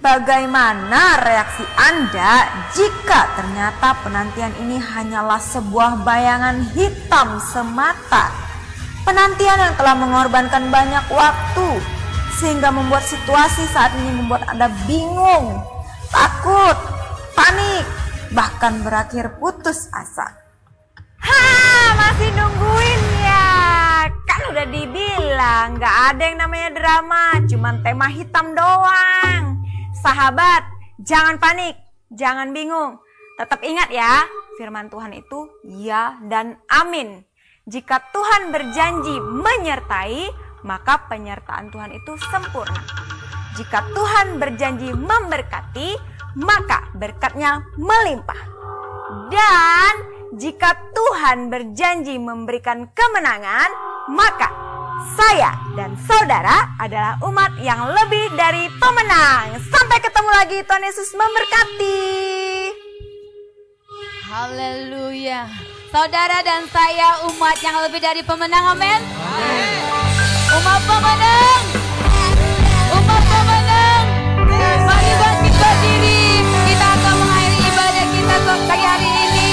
Bagaimana reaksi Anda jika ternyata penantian ini hanyalah sebuah bayangan hitam semata? Penantian yang telah mengorbankan banyak waktu, sehingga membuat situasi saat ini membuat Anda bingung, takut, panik, bahkan berakhir putus asa. Masih nungguin ya? Kan udah dibilang gak ada yang namanya drama, cuman tema hitam doang. Sahabat, jangan panik, jangan bingung. Tetap ingat ya, firman Tuhan itu ya dan amin. Jika Tuhan berjanji menyertai, maka penyertaan Tuhan itu sempurna. Jika Tuhan berjanji memberkati, maka berkatnya melimpah. Dan jika Tuhan berjanji memberikan kemenangan, maka saya dan saudara adalah umat yang lebih dari pemenang. Sampai ketemu lagi, Tuhan Yesus memberkati. Haleluya. Saudara dan saya umat yang lebih dari pemenang, amin. Umat pemenang. Umat pemenang. Mari bangkit berdiri. Kita akan mengakhiri ibadah kita pagi hari ini.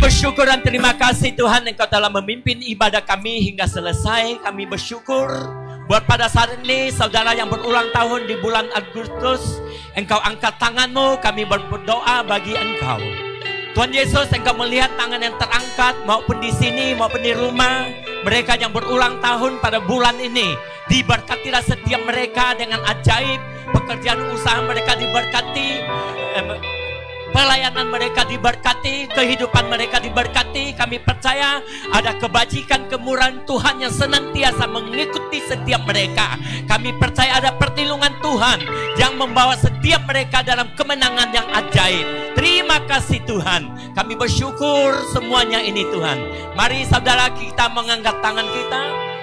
Bersyukur dan terima kasih Tuhan, Engkau telah memimpin ibadah kami hingga selesai. Kami bersyukur buat pada saat ini saudara yang berulang tahun di bulan Agustus. Engkau angkat tanganmu, kami berdoa bagi Engkau. Tuhan Yesus, Engkau melihat tangan yang terangkat maupun di sini maupun di rumah. Mereka yang berulang tahun pada bulan ini, diberkatilah setiap mereka dengan ajaib. Pekerjaan usaha mereka diberkati, pelayanan mereka diberkati, kehidupan mereka diberkati. Kami percaya ada kebajikan, kemurahan Tuhan yang senantiasa mengikuti setiap mereka. Kami percaya ada perlindungan Tuhan yang membawa setiap mereka dalam kemenangan yang ajaib. Terima kasih Tuhan. Kami bersyukur semuanya ini Tuhan. Mari saudara kita mengangkat tangan kita.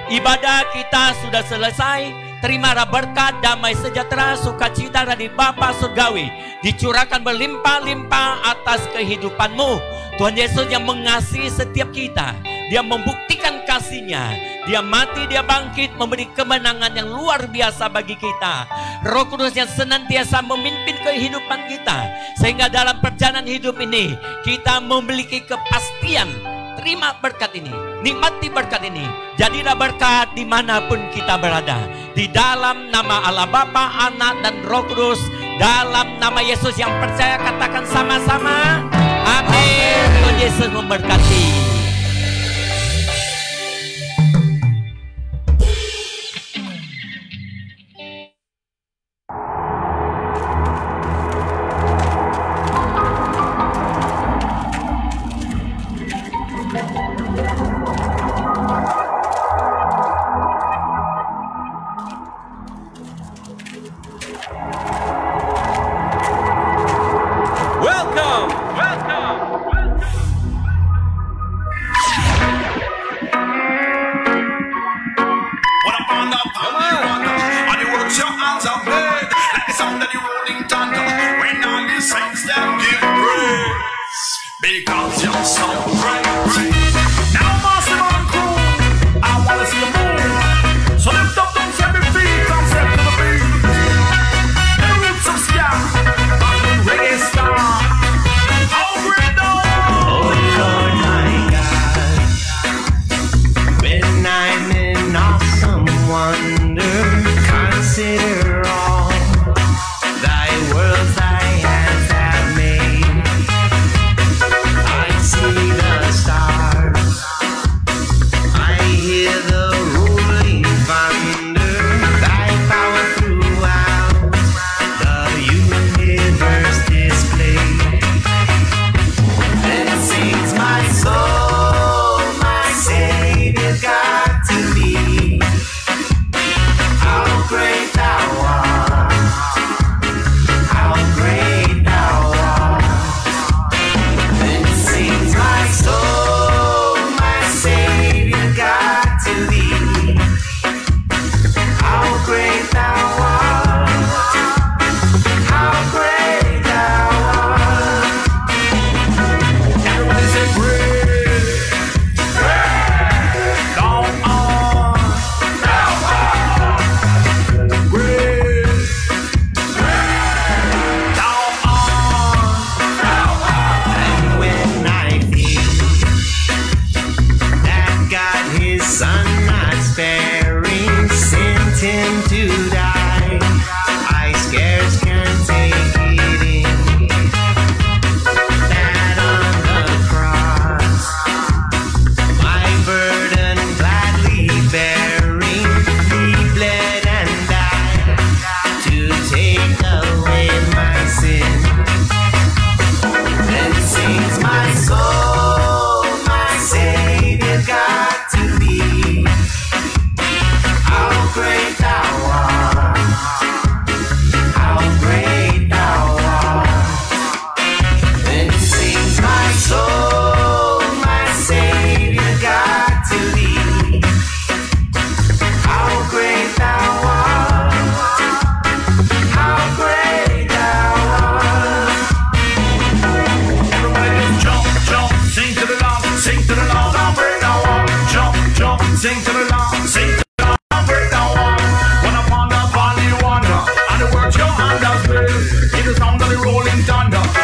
Ibadah kita sudah selesai. Terimalah berkat, damai sejahtera, sukacita dari Bapa Surgawi dicurahkan berlimpah-limpah atas kehidupanmu. Tuhan Yesus yang mengasihi setiap kita, Dia membuktikan kasih-Nya. Dia mati, Dia bangkit, memberi kemenangan yang luar biasa bagi kita. Roh Kudus yang senantiasa memimpin kehidupan kita, sehingga dalam perjalanan hidup ini kita memiliki kepastian. Terima berkat ini, nikmati berkat ini. Jadilah berkat dimanapun kita berada. Di dalam nama Allah Bapa, Anak, dan Roh Kudus. Dalam nama Yesus yang percaya, katakan sama-sama. Amin. Tuhan Yesus memberkati. stand up.